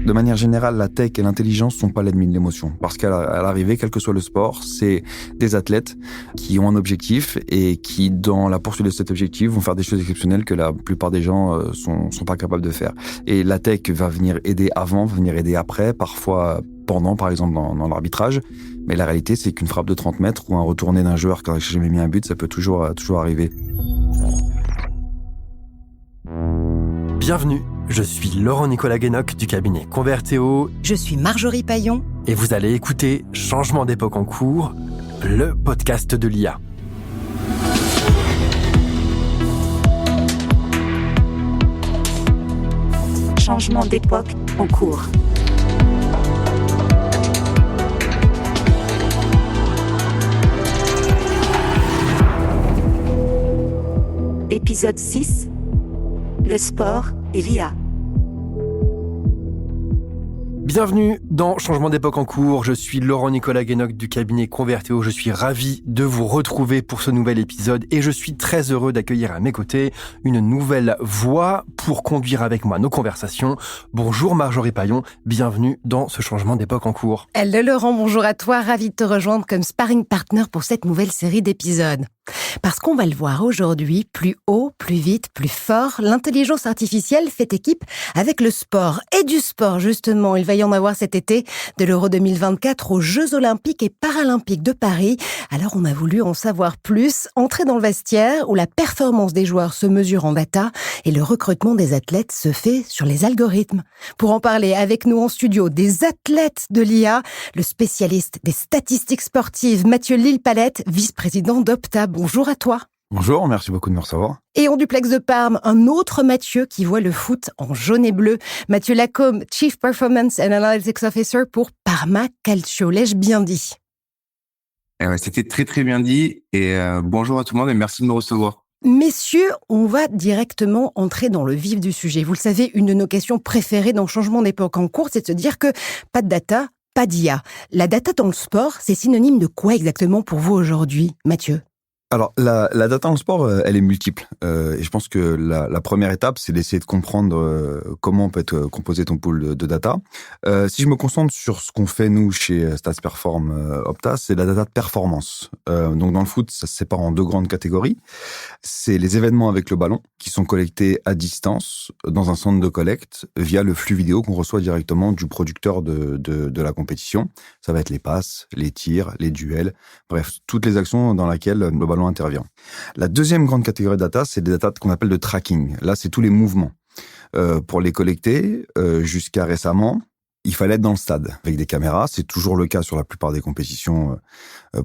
De manière générale, la tech et l'intelligence sont pas l'ennemi de l'émotion. Parce qu'à l'arrivée, quel que soit le sport, c'est des athlètes qui ont un objectif et qui, dans la poursuite de cet objectif, vont faire des choses exceptionnelles que la plupart des gens sont pas capables de faire. Et la tech va venir aider avant, va venir aider après, parfois pendant, par exemple, dans l'arbitrage. Mais la réalité, c'est qu'une frappe de 30 mètres ou un retourné d'un joueur qui n'a jamais mis un but, ça peut toujours arriver. Bienvenue, je suis Laurent-Nicolas Guénoc du cabinet Convertéo. Je suis Marjorie Paillon. Et vous allez écouter Changement d'époque en cours, le podcast de l'IA. Changement d'époque en cours. Épisode 6. Le sport et l'IA. Bienvenue dans Changement d'époque en cours, je suis Laurent-Nicolas Guénoc du cabinet Convertéo. Je suis ravi de vous retrouver pour ce nouvel épisode et je suis très heureux d'accueillir à mes côtés une nouvelle voix pour conduire avec moi nos conversations. Bonjour Marjorie Paillon, bienvenue dans ce Changement d'époque en cours. Hello Laurent, bonjour à toi, ravi de te rejoindre comme sparring partner pour cette nouvelle série d'épisodes. Parce qu'on va le voir aujourd'hui, plus haut, plus vite, plus fort, l'intelligence artificielle fait équipe avec le sport. Et du sport, justement, il va y en avoir cet été de l'Euro 2024 aux Jeux Olympiques et Paralympiques de Paris. Alors on a voulu en savoir plus, entrer dans le vestiaire où la performance des joueurs se mesure en data et le recrutement des athlètes se fait sur les algorithmes. Pour en parler avec nous en studio, des athlètes de l'IA, le spécialiste des statistiques sportives Mathieu Lille-Palette, vice-président d'Opta. Bonjour à toi. Bonjour, merci beaucoup de me recevoir. Et en duplex de Parme, un autre Mathieu qui voit le foot en jaune et bleu. Mathieu Lacombe, Chief Performance and Analytics Officer pour Parma Calcio. L'ai-je bien dit? Ouais, c'était très très bien dit et bonjour à tout le monde et merci de me recevoir. Messieurs, on va directement entrer dans le vif du sujet. Vous le savez, une de nos questions préférées dans Changement d'époque en cours, c'est de se dire que pas de data, pas d'IA. La data dans le sport, c'est synonyme de quoi exactement pour vous aujourd'hui, Mathieu? Alors, la data dans le sport, elle est multiple. Et je pense que la première étape, c'est d'essayer de comprendre comment peut être composé ton pool de data. Si je me concentre sur ce qu'on fait, nous, chez StatsPerform Opta, c'est la data de performance. Donc, dans le foot, ça se sépare en deux grandes catégories. C'est les événements avec le ballon, qui sont collectés à distance, dans un centre de collecte, via le flux vidéo qu'on reçoit directement du producteur de la compétition. Ça va être les passes, les tirs, les duels, bref, toutes les actions dans lesquelles le ballon intervient. La deuxième grande catégorie de data, c'est des data qu'on appelle de tracking. Là, c'est tous les mouvements. Pour les collecter, jusqu'à récemment, il fallait être dans le stade avec des caméras. C'est toujours le cas sur la plupart des compétitions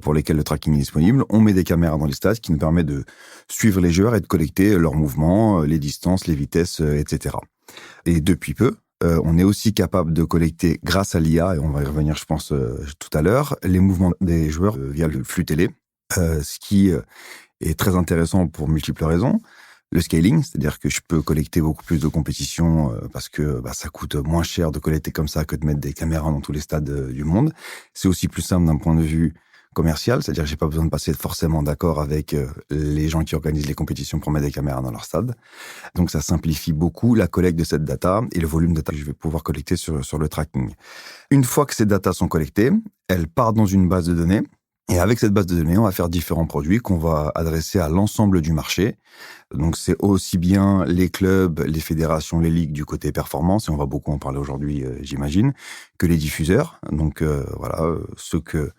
pour lesquelles le tracking est disponible. On met des caméras dans les stades qui nous permettent de suivre les joueurs et de collecter leurs mouvements, les distances, les vitesses, etc. Et depuis peu, on est aussi capable de collecter, grâce à l'IA, et on va y revenir, je pense, tout à l'heure, les mouvements des joueurs via le flux télé. Ce qui est très intéressant pour multiples raisons. Le scaling, c'est-à-dire que je peux collecter beaucoup plus de compétitions parce que ça coûte moins cher de collecter comme ça que de mettre des caméras dans tous les stades du monde. C'est aussi plus simple d'un point de vue commercial, c'est-à-dire que j'ai pas besoin de passer forcément d'accord avec les gens qui organisent les compétitions pour mettre des caméras dans leur stade. Donc ça simplifie beaucoup la collecte de cette data et le volume de data que je vais pouvoir collecter sur le tracking. Une fois que ces datas sont collectées, elles partent dans une base de données. Et avec cette base de données, on va faire différents produits qu'on va adresser à l'ensemble du marché. Donc, c'est aussi bien les clubs, les fédérations, les ligues du côté performance, et on va beaucoup en parler aujourd'hui, j'imagine, que les diffuseurs. Donc, ceux que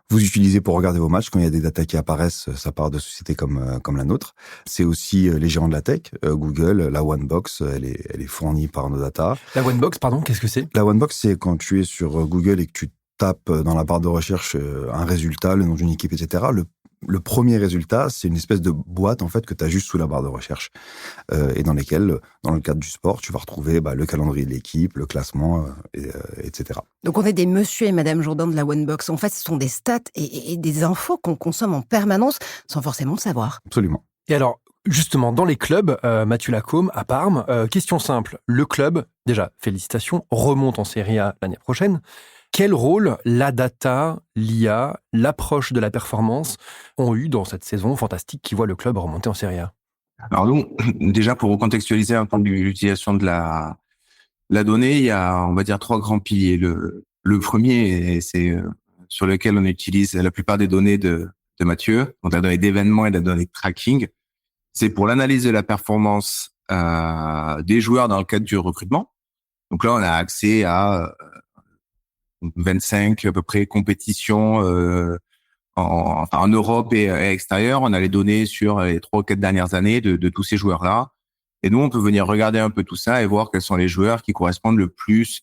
vous utilisez pour regarder vos matchs. Quand il y a des datas qui apparaissent, ça part de sociétés comme la nôtre. C'est aussi les géants de la tech, Google, la OneBox, elle est fournie par nos datas. La OneBox, pardon, qu'est-ce que c'est? La OneBox, c'est quand tu es sur Google et que tu tapes dans la barre de recherche un résultat, le nom d'une équipe, etc. Le premier résultat, c'est une espèce de boîte en fait que tu as juste sous la barre de recherche et dans lesquelles, dans le cadre du sport, tu vas retrouver le calendrier de l'équipe, le classement, etc. Donc on est des monsieur et madame Jourdan de la OneBox. En fait, ce sont des stats et des infos qu'on consomme en permanence sans forcément le savoir. Absolument. Et alors, justement, dans les clubs, Mathieu Lacombe, à Parme, question simple. Le club, déjà, félicitations, remonte en Serie A l'année prochaine. Quel rôle la data, l'IA, l'approche de la performance ont eu dans cette saison fantastique qui voit le club remonter en Serie A? Alors nous, déjà pour recontextualiser un peu l'utilisation de la La donnée, il y a, on va dire, 3 grands piliers. Le premier, et c'est sur lequel on utilise la plupart des données de Mathieu, donc la donnée d'événements et la donnée de tracking, c'est pour l'analyse de la performance des joueurs dans le cadre du recrutement. Donc là, on a accès à 25 à peu près compétitions en Europe et extérieur. On a les données sur les 3 ou 4 dernières années de tous ces joueurs-là. Et nous, on peut venir regarder un peu tout ça et voir quels sont les joueurs qui correspondent le plus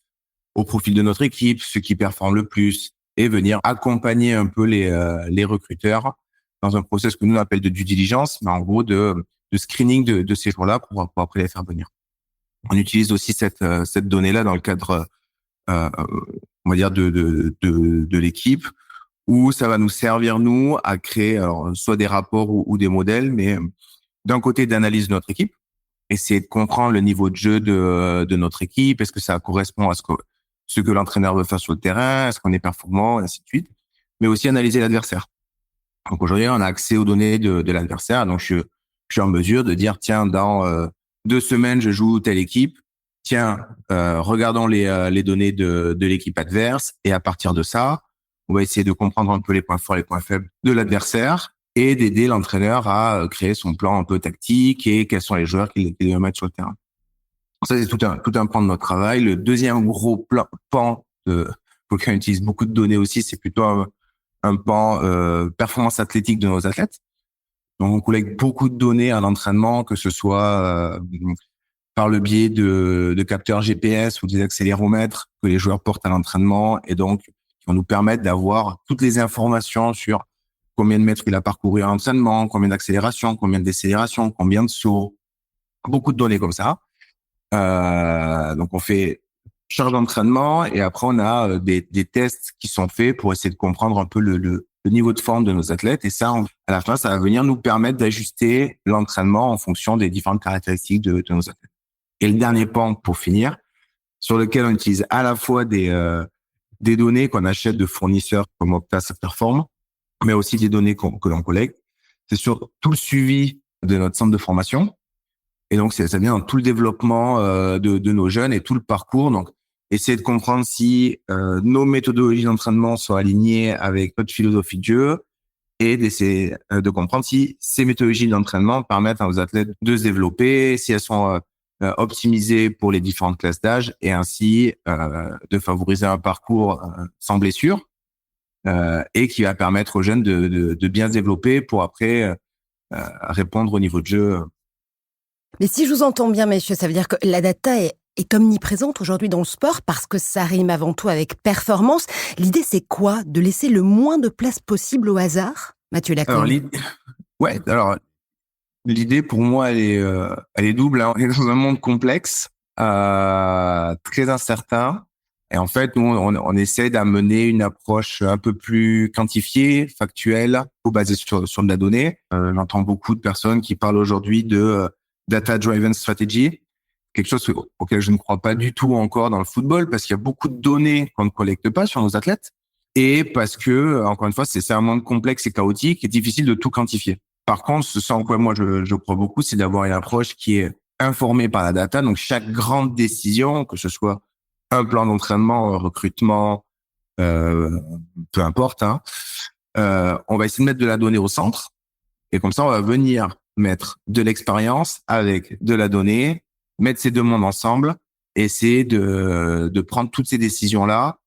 au profil de notre équipe, ceux qui performent le plus, et venir accompagner un peu les recruteurs dans un process que nous on appelle de due diligence, mais en gros de screening de ces joueurs-là pour après les faire venir. On utilise aussi cette donnée-là dans le cadre, on va dire de l'équipe, où ça va nous servir nous à créer alors, soit des rapports ou des modèles, mais d'un côté d'analyse de notre équipe, essayer de comprendre le niveau de jeu de notre équipe, est-ce que ça correspond à ce que l'entraîneur veut faire sur le terrain, est-ce qu'on est performant, et ainsi de suite, mais aussi analyser l'adversaire. Donc aujourd'hui, on a accès aux données de l'adversaire, donc je suis en mesure de dire, tiens, dans 2 semaines, je joue telle équipe, tiens, regardons les données de l'équipe adverse, et à partir de ça, on va essayer de comprendre un peu les points forts et les points faibles de l'adversaire, et d'aider l'entraîneur à créer son plan un peu tactique et quels sont les joueurs qu'il doit mettre sur le terrain. Ça, c'est tout un pan de notre travail. Le deuxième gros pan pour lequel on utilise beaucoup de données aussi, c'est plutôt un pan performance athlétique de nos athlètes. Donc, on collecte beaucoup de données à l'entraînement, que ce soit par le biais de capteurs GPS ou des accéléromètres que les joueurs portent à l'entraînement, et donc qui vont nous permettre d'avoir toutes les informations sur combien de mètres il a parcouru à l'entraînement, combien d'accélération, combien de décélération, combien de sauts, beaucoup de données comme ça. Donc on fait charge d'entraînement et après on a des tests qui sont faits pour essayer de comprendre un peu le niveau de forme de nos athlètes, et ça, à la fin, ça va venir nous permettre d'ajuster l'entraînement en fonction des différentes caractéristiques de nos athlètes. Et le dernier pan, pour finir, sur lequel on utilise à la fois des données qu'on achète de fournisseurs comme Opta, Perform, mais aussi des données que l'on collecte. C'est sur tout le suivi de notre centre de formation. Et donc, ça vient dans tout le développement de nos jeunes et tout le parcours. Donc, essayer de comprendre si nos méthodologies d'entraînement sont alignées avec notre philosophie de jeu, et d'essayer de comprendre si ces méthodologies d'entraînement permettent aux athlètes de se développer, si elles sont optimisées pour les différentes classes d'âge, et ainsi de favoriser un parcours sans blessure. Et qui va permettre aux jeunes de bien se développer pour après répondre au niveau de jeu. Mais si je vous entends bien, messieurs, ça veut dire que la data est omniprésente aujourd'hui dans le sport parce que ça rime avant tout avec performance. L'idée, c'est quoi? De laisser le moins de place possible au hasard? Mathieu Lacombe. Alors, l'idée pour moi, elle est double. Hein. On est dans un monde complexe, très incertain. Et en fait, nous, on essaie d'amener une approche un peu plus quantifiée, factuelle, basée sur de la donnée. J'entends beaucoup de personnes qui parlent aujourd'hui de data-driven strategy, quelque chose auquel je ne crois pas du tout encore dans le football, parce qu'il y a beaucoup de données qu'on ne collecte pas sur nos athlètes, et parce que, encore une fois, c'est un monde complexe et chaotique et difficile de tout quantifier. Par contre, ce en quoi moi je crois beaucoup, c'est d'avoir une approche qui est informée par la data. Donc, chaque grande décision, que ce soit un plan d'entraînement, recrutement, peu importe, hein, on va essayer de mettre de la donnée au centre, et comme ça, on va venir mettre de l'expérience avec de la donnée, mettre ces deux mondes ensemble, essayer de prendre toutes ces décisions-là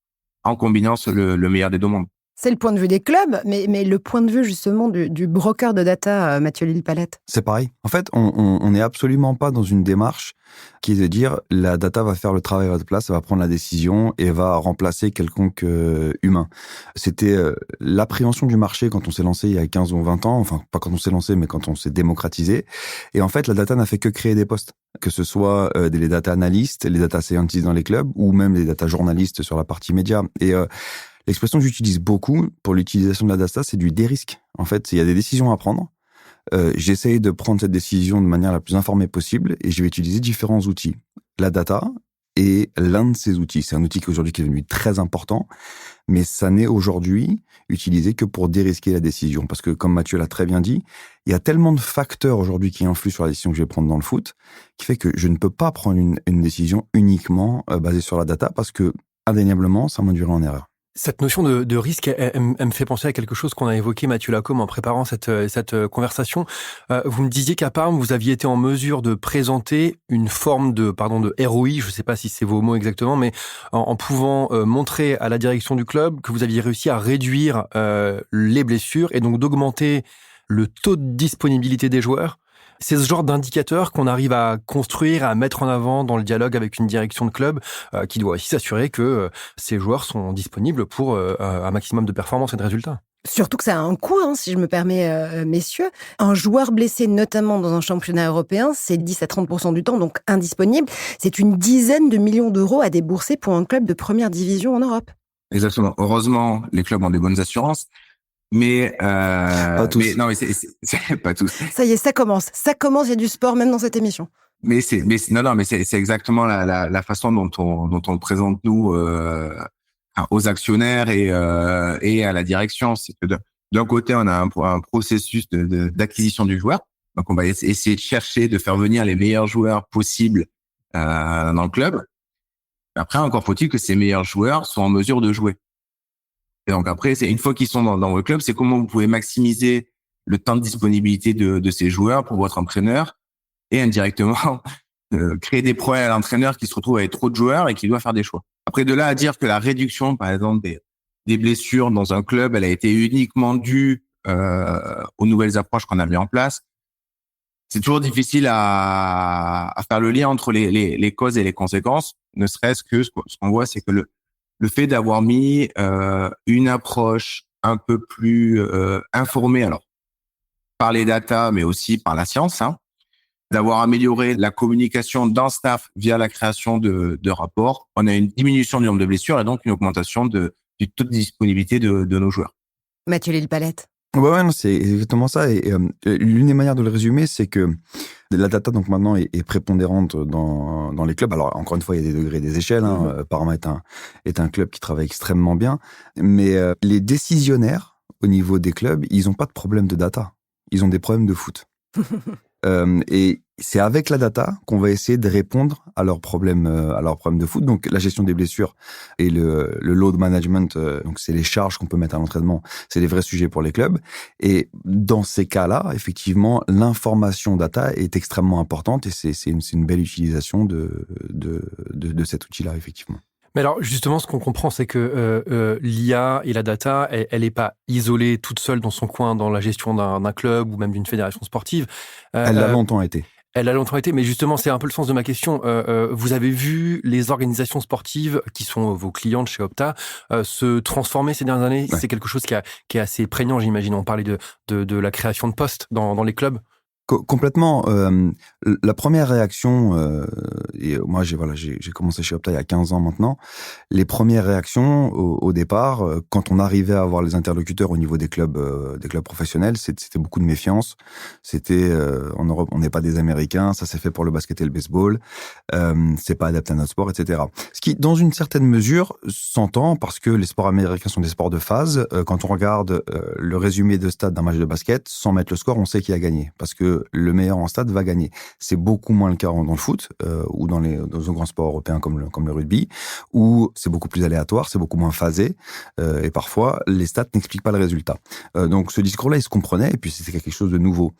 en combinant le meilleur des deux mondes. C'est le point de vue des clubs, mais le point de vue justement du broker de data, Mathieu Lille-Palette. C'est pareil. En fait, on n'est absolument pas dans une démarche qui est de dire la data va faire le travail à votre place, elle va prendre la décision et va remplacer quelconque humain. C'était l'appréhension du marché quand on s'est lancé il y a 15 ou 20 ans, enfin pas quand on s'est lancé, mais quand on s'est démocratisé. Et en fait, la data n'a fait que créer des postes, que ce soit les data analystes, les data scientists dans les clubs, ou même les data journalistes sur la partie média. Et l'expression que j'utilise beaucoup pour l'utilisation de la data, c'est du dérisque. En fait, il y a des décisions à prendre. J'essaye de prendre cette décision de manière la plus informée possible et je vais utiliser différents outils. La data est l'un de ces outils. C'est un outil qui aujourd'hui est devenu très important, mais ça n'est aujourd'hui utilisé que pour dérisquer la décision. Parce que, comme Mathieu l'a très bien dit, il y a tellement de facteurs aujourd'hui qui influent sur la décision que je vais prendre dans le foot, qui fait que je ne peux pas prendre une décision uniquement basée sur la data, parce que, indéniablement, ça m'induirait en erreur. Cette notion de risque, elle me fait penser à quelque chose qu'on a évoqué, Mathieu Lacombe, en préparant cette conversation. Vous me disiez qu'à Parme, vous aviez été en mesure de présenter une forme de ROI, je ne sais pas si c'est vos mots exactement, mais en pouvant montrer à la direction du club que vous aviez réussi à réduire les blessures et donc d'augmenter le taux de disponibilité des joueurs. C'est ce genre d'indicateur qu'on arrive à construire, à mettre en avant dans le dialogue avec une direction de club qui doit aussi s'assurer que ces joueurs sont disponibles pour un maximum de performance et de résultats. Surtout que ça a un coût, si je me permets, messieurs. Un joueur blessé, notamment dans un championnat européen, c'est 10 à 30% du temps, donc indisponible. C'est une dizaine de millions d'euros à débourser pour un club de première division en Europe. Exactement. Heureusement, les clubs ont des bonnes assurances. Mais pas tous. Mais non, mais c'est pas tous. Ça y est, ça commence. Il y a du sport même dans cette émission. Mais c'est exactement la façon dont on le présente nous aux actionnaires et à la direction. C'est que d'un côté, on a un processus d'acquisition du joueur. Donc, on va essayer de chercher de faire venir les meilleurs joueurs possibles dans le club. Après, encore faut-il que ces meilleurs joueurs soient en mesure de jouer. Et donc après, c'est une fois qu'ils sont dans votre club, c'est comment vous pouvez maximiser le temps de disponibilité de ces joueurs pour votre entraîneur et indirectement créer des problèmes à l'entraîneur qui se retrouve avec trop de joueurs et qui doit faire des choix. Après, de là à dire que la réduction, par exemple, des blessures dans un club, elle a été uniquement due aux nouvelles approches qu'on a mis en place, c'est toujours difficile à faire le lien entre les causes et les conséquences. Ne serait-ce que ce qu'on voit, c'est que le fait d'avoir mis une approche un peu plus informée, alors par les data, mais aussi par la science, d'avoir amélioré la communication d'un staff via la création de rapports, on a une diminution du nombre de blessures et donc une augmentation du taux de disponibilité de nos joueurs. Mathieu Lille-Palette. Ouais, non, c'est exactement ça. Et l'une des manières de le résumer, c'est que la data, donc maintenant, est prépondérante dans les clubs. Alors, encore une fois, il y a des degrés, des échelles. Parma est un club qui travaille extrêmement bien. Mais les décisionnaires, au niveau des clubs, ils n'ont pas de problème de data. Ils ont des problèmes de foot. Et c'est avec la data qu'on va essayer de répondre à leurs problèmes de foot. Donc, la gestion des blessures et le load management, donc c'est les charges qu'on peut mettre à l'entraînement, c'est des vrais sujets pour les clubs. Et dans ces cas-là, effectivement, l'information data est extrêmement importante et c'est une belle utilisation de cet outil-là, effectivement. Mais alors, justement, ce qu'on comprend, c'est que l'IA et la data, elle n'est pas isolée toute seule dans son coin dans la gestion d'un club ou même d'une fédération sportive. Elle l'a longtemps été. Elle a longtemps été, mais justement, c'est un peu le sens de ma question. Vous avez vu les organisations sportives, qui sont vos clientes chez Opta, se transformer ces dernières années. Ouais. C'est quelque chose qui est assez prégnant, j'imagine. On parlait de la création de postes dans les clubs. Complètement. La première réaction, et moi j'ai commencé chez Opta il y a 15 ans maintenant, les premières réactions au départ, quand on arrivait à avoir les interlocuteurs au niveau des clubs professionnels, c'était beaucoup de méfiance. C'était en Europe, on n'est pas des Américains, ça s'est fait pour le basket et le baseball, c'est pas adapté à notre sport, etc. Ce qui, dans une certaine mesure, s'entend parce que les sports américains sont des sports de phase. Quand on regarde le résumé de stats d'un match de basket, sans mettre le score, on sait qui a gagné, parce que le meilleur en stade va gagner. C'est beaucoup moins le cas dans le foot ou dans les grands sports européens comme le rugby, où c'est beaucoup plus aléatoire, c'est beaucoup moins phasé et parfois les stats n'expliquent pas le résultat. Donc ce discours-là, il se comprenait et puis c'était quelque chose de nouveau.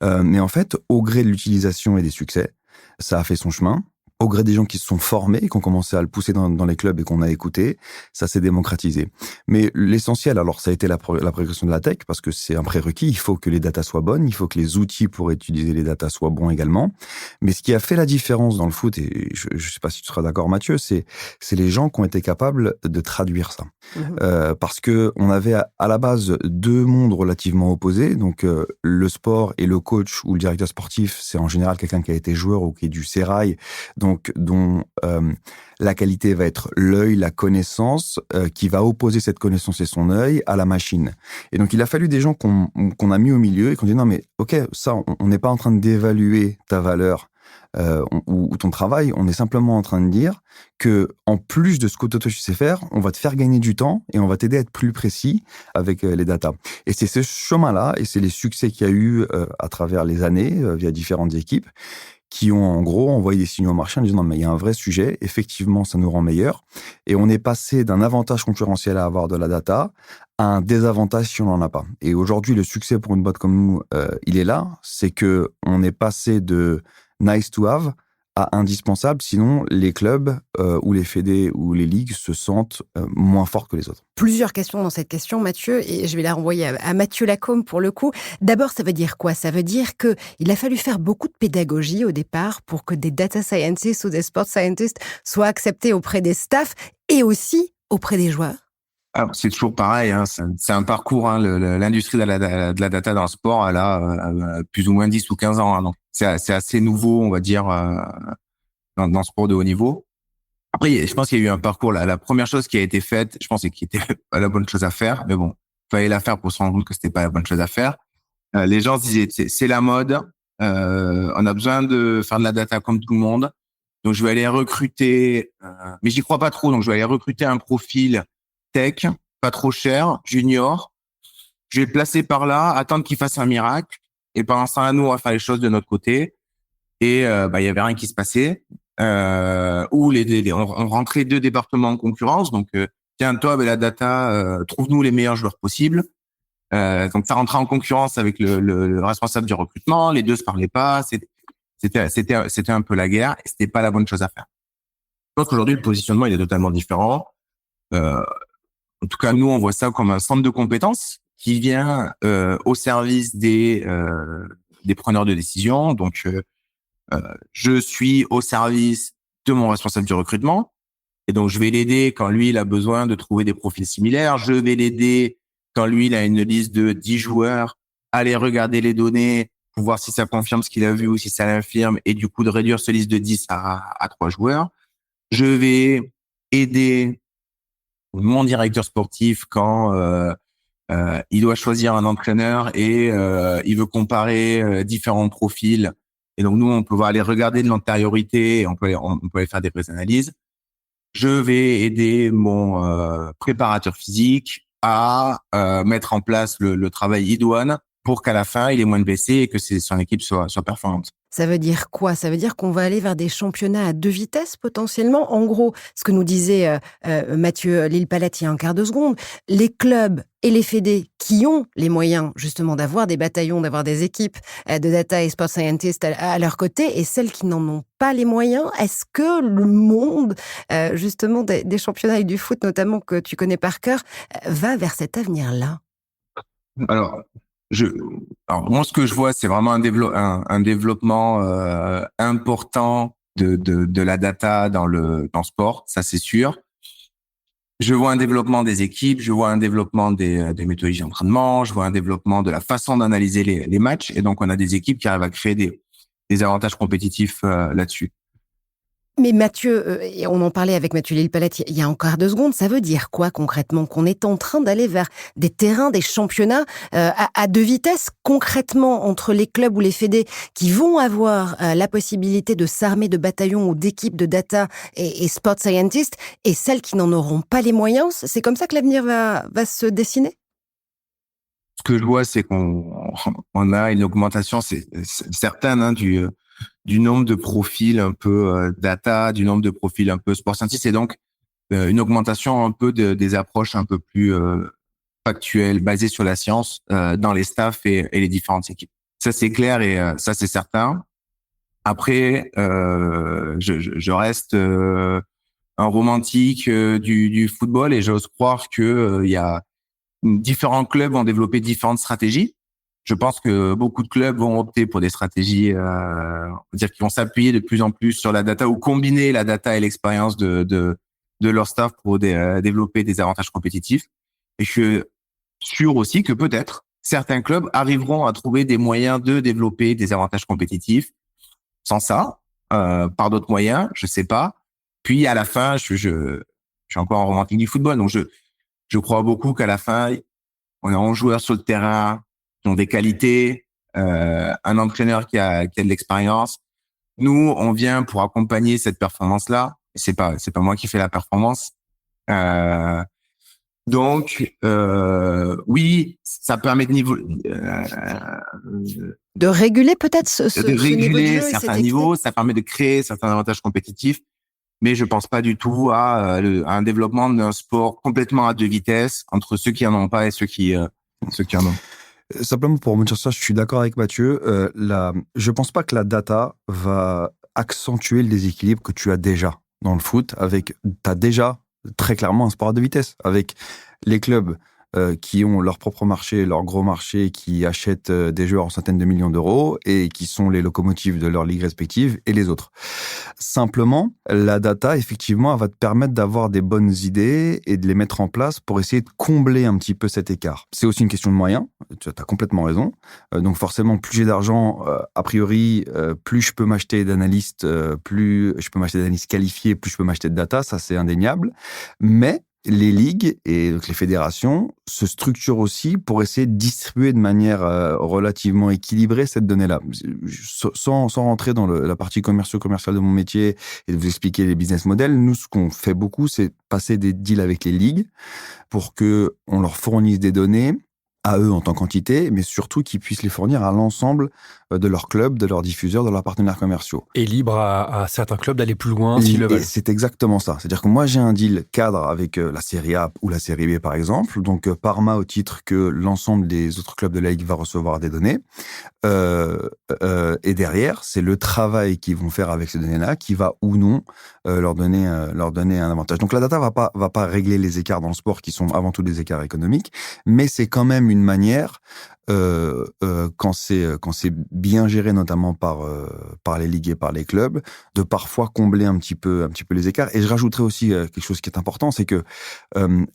Mais en fait, au gré de l'utilisation et des succès, ça a fait son chemin. Au gré des gens qui se sont formés, qui ont commencé à le pousser dans les clubs et qu'on a écouté, ça s'est démocratisé. Mais l'essentiel, alors ça a été la progression de la tech, parce que c'est un prérequis, il faut que les datas soient bonnes, il faut que les outils pour utiliser les datas soient bons également. Mais ce qui a fait la différence dans le foot, et je ne sais pas si tu seras d'accord Mathieu, c'est les gens qui ont été capables de traduire ça. Parce que on avait à la base deux mondes relativement opposés, donc le sport et le coach ou le directeur sportif, c'est en général quelqu'un qui a été joueur ou qui est du sérail, donc dont la qualité va être l'œil, la connaissance, qui va opposer cette connaissance et son œil à la machine. Et donc il a fallu des gens qu'on a mis au milieu et qu'on dit non mais ok, ça on n'est pas en train d'évaluer ta valeur ou ton travail, on est simplement en train de dire que en plus de ce que toi tu sais faire, on va te faire gagner du temps et on va t'aider à être plus précis avec les datas. Et c'est ce chemin-là et c'est les succès qu'il y a eu à travers les années via différentes équipes qui ont en gros envoyé des signaux au marché en disant non mais il y a un vrai sujet, effectivement ça nous rend meilleurs et on est passé d'un avantage concurrentiel à avoir de la data à un désavantage si on n'en a pas. Et aujourd'hui le succès pour une boîte comme nous, il est là, c'est que on est passé de nice to have à indispensable, sinon les clubs ou les fédés ou les ligues se sentent moins forts que les autres. Plusieurs questions dans cette question, Mathieu, et je vais la renvoyer à Mathieu Lacombe pour le coup. D'abord, ça veut dire quoi? Ça veut dire qu'il a fallu faire beaucoup de pédagogie au départ pour que des data scientists ou des sport scientists soient acceptés auprès des staffs et aussi auprès des joueurs. Alors, c'est toujours pareil, hein, c'est un parcours. Hein, l'industrie de la data dans le sport, elle a plus ou moins 10 ou 15 ans. Hein, donc c'est assez nouveau, on va dire, dans le sport de haut niveau. Après, je pense qu'il y a eu un parcours. La première chose qui a été faite, je pense, et qui était pas la bonne chose à faire, mais bon, fallait la faire pour se rendre compte que c'était pas la bonne chose à faire. Les gens se disaient, c'est la mode, on a besoin de faire de la data comme tout le monde, donc je vais aller recruter, mais j'y crois pas trop, donc je vais aller recruter un profil tech, pas trop cher, junior. Je vais le placer par là, attendre qu'il fasse un miracle, et pendant ce temps-là, nous, on va faire les choses de notre côté. Et il y avait rien qui se passait. Où on rentrait deux départements en concurrence. Donc, tiens, toi, avec la data, trouve-nous les meilleurs joueurs possibles. Donc, ça rentrait en concurrence avec le responsable du recrutement. Les deux se parlaient pas. C'était un peu la guerre. Et c'était pas la bonne chose à faire. Je pense qu'aujourd'hui, le positionnement, il est totalement différent. En tout cas, nous, on voit ça comme un centre de compétences qui vient au service des preneurs de décision. Donc, je suis au service de mon responsable du recrutement. Et donc, je vais l'aider quand lui, il a besoin de trouver des profils similaires. Je vais l'aider quand lui, il a une liste de 10 joueurs, aller regarder les données pour voir si ça confirme ce qu'il a vu ou si ça l'infirme et du coup, de réduire ce liste de 10 à 3 joueurs. Je vais aider mon directeur sportif quand il doit choisir un entraîneur et il veut comparer différents profils. Et donc, nous, on peut aller regarder de l'antériorité et on peut aller faire des vraies analyses. Je vais aider mon préparateur physique à mettre en place le travail idoine pour qu'à la fin, il ait moins de blessés et que son équipe soit performante. Ça veut dire quoi? Ça veut dire qu'on va aller vers des championnats à 2 vitesses potentiellement. En gros, ce que nous disait Mathieu Lille-Palette il y a un quart de seconde, les clubs et les fédés qui ont les moyens justement d'avoir des bataillons, d'avoir des équipes de data et sport scientists à leur côté, et celles qui n'en ont pas les moyens, est-ce que le monde justement des championnats et du foot notamment que tu connais par cœur va vers cet avenir-là? Alors, moi, ce que je vois, c'est vraiment un développement important de la data dans le sport, ça c'est sûr. Je vois un développement des équipes, je vois un développement des méthodologies d'entraînement, je vois un développement de la façon d'analyser les matchs, et donc on a des équipes qui arrivent à créer des avantages compétitifs là-dessus. Mais Mathieu, et on en parlait avec Mathieu Lille-Palette il y a encore 2 secondes, ça veut dire quoi concrètement? Qu'on est en train d'aller vers des terrains, des championnats à 2 vitesses, concrètement, entre les clubs ou les fédés qui vont avoir la possibilité de s'armer de bataillons ou d'équipes de data et sport scientists, et celles qui n'en auront pas les moyens? C'est comme ça que l'avenir va se dessiner? Ce que je vois, c'est qu'on a une augmentation, c'est certaine, hein, du nombre de profils un peu data, du nombre de profils un peu sport scientist, et donc une augmentation un peu des approches un peu plus factuelles, basées sur la science dans les staffs et les différentes équipes. Ça, c'est clair et ça, c'est certain. Après, je reste un romantique du football et j'ose croire que il y a différents clubs ont développé différentes stratégies. Je pense que beaucoup de clubs vont opter pour des stratégies, on va dire qu'ils vont s'appuyer de plus en plus sur la data ou combiner la data et l'expérience de leur staff pour développer des avantages compétitifs. Et je suis sûr aussi que peut-être certains clubs arriveront à trouver des moyens de développer des avantages compétitifs sans ça, par d'autres moyens, je sais pas. Puis à la fin, je suis encore un romantique du football, donc je crois beaucoup qu'à la fin, on a 11 joueurs sur le terrain qui ont des qualités, un entraîneur qui a de l'expérience. Nous, on vient pour accompagner cette performance-là. C'est pas moi qui fais la performance. Donc, oui, ça permet de réguler peut-être de réguler niveau de jeu certains niveaux. Ça permet de créer certains avantages compétitifs. Mais je pense pas du tout à un développement d'un sport complètement à deux vitesses entre ceux qui en ont pas et ceux qui en ont. Simplement pour me dire ça, je suis d'accord avec Mathieu. Je pense pas que la data va accentuer le déséquilibre que tu as déjà dans le foot. T'as déjà très clairement un sport à deux vitesses avec les clubs qui ont leur propre marché, leur gros marché, qui achètent des joueurs en centaines de millions d'euros et qui sont les locomotives de leurs ligues respectives et les autres. Simplement, la data, effectivement, elle va te permettre d'avoir des bonnes idées et de les mettre en place pour essayer de combler un petit peu cet écart. C'est aussi une question de moyens, tu as complètement raison. Donc forcément, plus j'ai d'argent, a priori, plus je peux m'acheter d'analystes, plus je peux m'acheter d'analystes qualifiés, plus je peux m'acheter de data, ça c'est indéniable. Mais les ligues et donc les fédérations se structurent aussi pour essayer de distribuer de manière relativement équilibrée cette donnée-là. Sans rentrer dans la partie commerciale de mon métier et de vous expliquer les business models, nous, ce qu'on fait beaucoup, c'est passer des deals avec les ligues pour que on leur fournisse des données à eux en tant qu'entité, mais surtout qu'ils puissent les fournir à l'ensemble de leurs clubs, de leurs diffuseurs, de leurs partenaires commerciaux. Et libre à certains clubs d'aller plus loin s'ils le veulent. C'est exactement ça. C'est-à-dire que moi, j'ai un deal cadre avec la Série A ou la Série B, par exemple. Donc, Parma, au titre que l'ensemble des autres clubs de la Ligue va recevoir des données. Et derrière, c'est le travail qu'ils vont faire avec ces données-là qui va ou non leur donner un avantage. Donc, la data va pas régler les écarts dans le sport qui sont avant tout des écarts économiques, mais c'est quand même une manière quand c'est bien géré, notamment par les ligues et par les clubs, de parfois combler un petit peu les écarts. Et je rajouterais aussi quelque chose qui est important, c'est que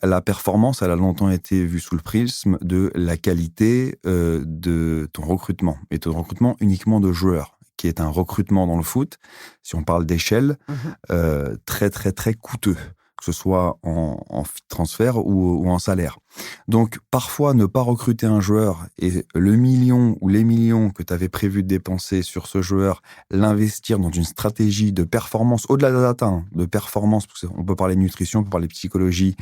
la performance, elle a longtemps été vue sous le prisme de la qualité de ton recrutement, et ton recrutement uniquement de joueurs, qui est un recrutement dans le foot, si on parle d'échelle, très très très coûteux, que ce soit en transfert ou en salaire. Donc, parfois, ne pas recruter un joueur et le million ou les millions que tu avais prévu de dépenser sur ce joueur, l'investir dans une stratégie de performance, au-delà de la data, de performance, parce qu'on peut parler de nutrition, on peut parler de psychologie,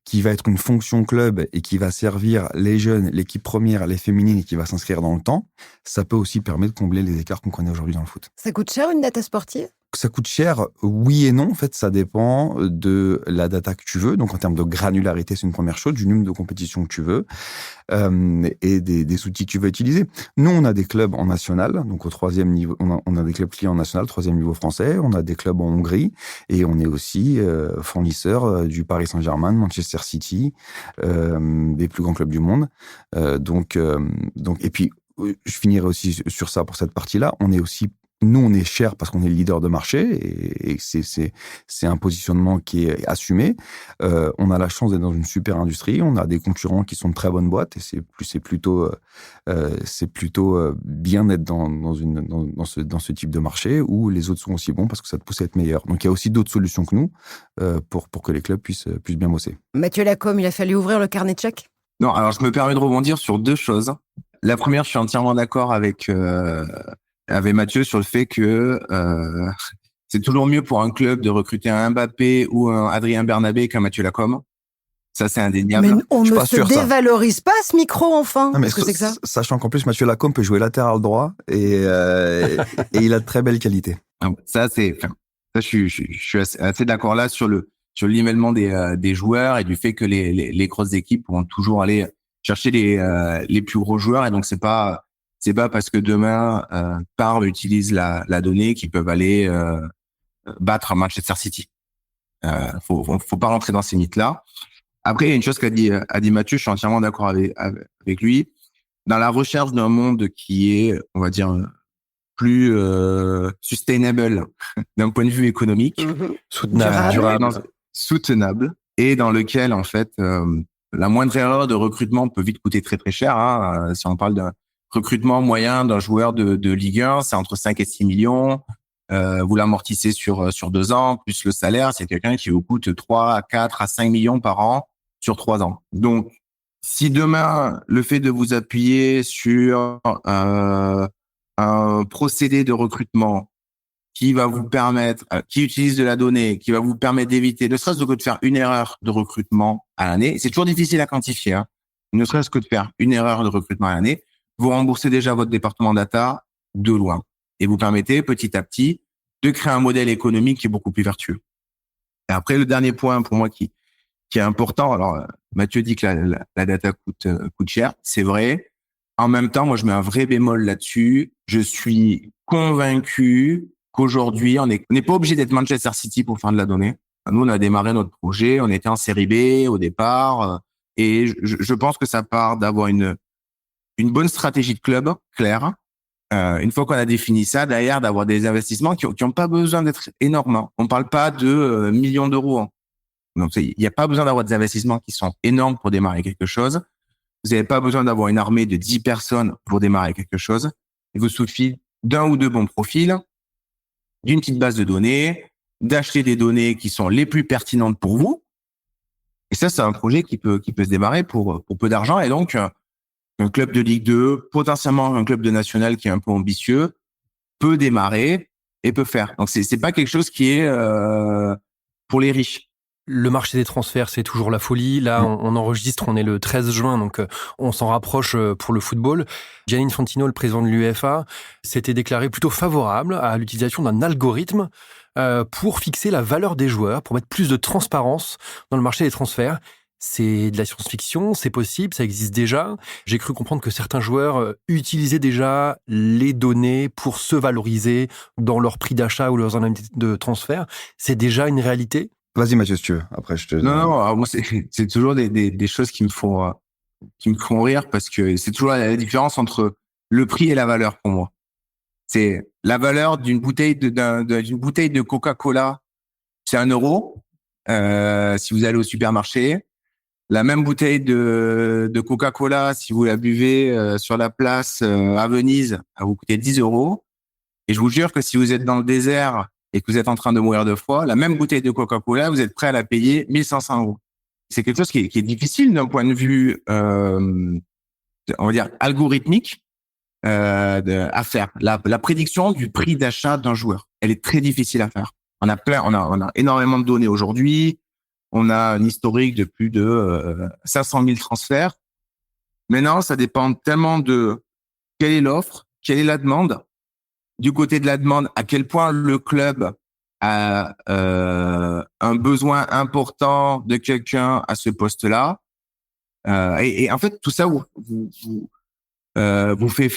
qui va être une fonction club et qui va servir les jeunes, l'équipe première, les féminines et qui va s'inscrire dans le temps, ça peut aussi permettre de combler les écarts qu'on connaît aujourd'hui dans le foot. Ça coûte cher une data sportive ? Ça coûte cher, oui et non. En fait, ça dépend de la data que tu veux. Donc, en termes de granularité, c'est une première chose, du nombre de compétitions que tu veux et des outils que tu veux utiliser. Nous, on a des clubs en national, donc au troisième niveau, on a des clubs clients en national, troisième niveau français. On a des clubs en Hongrie et on est aussi fournisseur du Paris Saint-Germain, de Manchester City, des plus grands clubs du monde. Donc, et puis, je finirai aussi sur ça pour cette partie-là. Nous, on est cher parce qu'on est le leader de marché et c'est un positionnement qui est assumé. On a la chance d'être dans une super industrie. On a des concurrents qui sont de très bonnes boîtes et c'est plutôt bien d'être dans ce type de marché où les autres sont aussi bons parce que ça te pousse à être meilleur. Donc, il y a aussi d'autres solutions que nous pour que les clubs puissent bien bosser. Mathieu Lacombe, il a fallu ouvrir le carnet de chèques ? Non, alors je me permets de rebondir sur deux choses. La première, je suis entièrement d'accord avec Mathieu sur le fait que c'est toujours mieux pour un club de recruter un Mbappé ou un Adrien Bernabé qu'un Mathieu Lacombe. Ça, c'est indéniable. Mais on ne se dévalorise pas ce micro, enfin. Non, mais qu'est-ce que c'est que ça ? Sachant qu'en plus, Mathieu Lacombe peut jouer latéral droit et il a de très belles qualités. Ça, je suis assez d'accord là sur le nivellement des joueurs et du fait que les grosses équipes vont toujours aller chercher les plus gros joueurs, et donc c'est pas parce que demain Parme utilise la donnée qu'ils peuvent aller battre Manchester City. Faut pas rentrer dans ces mythes-là. Après, il y a une chose qu'a dit Mathieu, je suis entièrement d'accord avec lui. Dans la recherche d'un monde qui est, on va dire, plus sustainable d'un point de vue économique, soutenable, et dans lequel en fait la moindre erreur de recrutement peut vite coûter très très cher. Si on parle d'un recrutement moyen d'un joueur de Ligue 1, c'est entre 5 et 6 millions. Vous l'amortissez sur 2 ans, plus le salaire, c'est quelqu'un qui vous coûte 3 à 4 à 5 millions par an sur 3 ans. Donc, si demain, le fait de vous appuyer sur un procédé de recrutement qui va vous permettre, qui utilise de la donnée, qui va vous permettre d'éviter, ne serait-ce que de faire une erreur de recrutement à l'année. C'est toujours difficile à quantifier, hein. Ne serait-ce que de faire une erreur de recrutement à l'année, vous remboursez déjà votre département data de loin et vous permettez petit à petit de créer un modèle économique qui est beaucoup plus vertueux. Et après, le dernier point pour moi qui est important. Alors, Mathieu dit que la data coûte cher. C'est vrai. En même temps, moi, je mets un vrai bémol là-dessus. Je suis convaincu qu'aujourd'hui, on n'est pas obligé d'être Manchester City pour faire de la donnée. Nous, on a démarré notre projet. On était en série B au départ. Et je pense que ça part d'avoir une bonne stratégie de club claire. Une fois qu'on a défini ça, derrière, d'avoir des investissements qui ont pas besoin d'être énormes. On parle pas de millions d'euros, hein. Donc, il n'y a pas besoin d'avoir des investissements qui sont énormes pour démarrer quelque chose. Vous n'avez pas besoin d'avoir une armée de 10 personnes pour démarrer quelque chose. Il vous suffit d'un ou deux bons profils, d'une petite base de données, d'acheter des données qui sont les plus pertinentes pour vous. Et ça, c'est un projet qui peut se démarrer pour peu d'argent. Et donc, un club de Ligue 2, potentiellement un club de National qui est un peu ambitieux, peut démarrer et peut faire. Donc, c'est pas quelque chose qui est pour les riches. Le marché des transferts, c'est toujours la folie. Là, on enregistre, on est le 13 juin, donc on s'en rapproche pour le football. Gianni Infantino, le président de l'UEFA, s'était déclaré plutôt favorable à l'utilisation d'un algorithme pour fixer la valeur des joueurs, pour mettre plus de transparence dans le marché des transferts. C'est de la science-fiction, c'est possible, ça existe déjà. J'ai cru comprendre que certains joueurs utilisaient déjà les données pour se valoriser dans leur prix d'achat ou leurs indemnités de transfert. C'est déjà une réalité? Vas-y Mathieu, si tu veux. Après, je te... Non, alors moi, c'est toujours des choses qui me font rire parce que c'est toujours la différence entre le prix et la valeur pour moi. C'est la valeur d'une bouteille d'une bouteille de Coca-Cola, c'est 1 euro. Si vous allez au supermarché, la même bouteille de Coca-Cola, si vous la buvez sur la place à Venise, elle va vous coûter 10 euros. Et je vous jure que si vous êtes dans le désert et que vous êtes en train de mourir de froid, la même bouteille de Coca-Cola, vous êtes prêt à la payer 1500 euros. C'est quelque chose qui est difficile d'un point de vue, on va dire, algorithmique à faire. La prédiction du prix d'achat d'un joueur, elle est très difficile à faire. On a énormément de données aujourd'hui. On a un historique de plus de 500 000 transferts. Maintenant, ça dépend tellement de quelle est l'offre, quelle est la demande. Du côté de la demande, à quel point le club a un besoin important de quelqu'un à ce poste-là. Et en fait, tout ça vous fait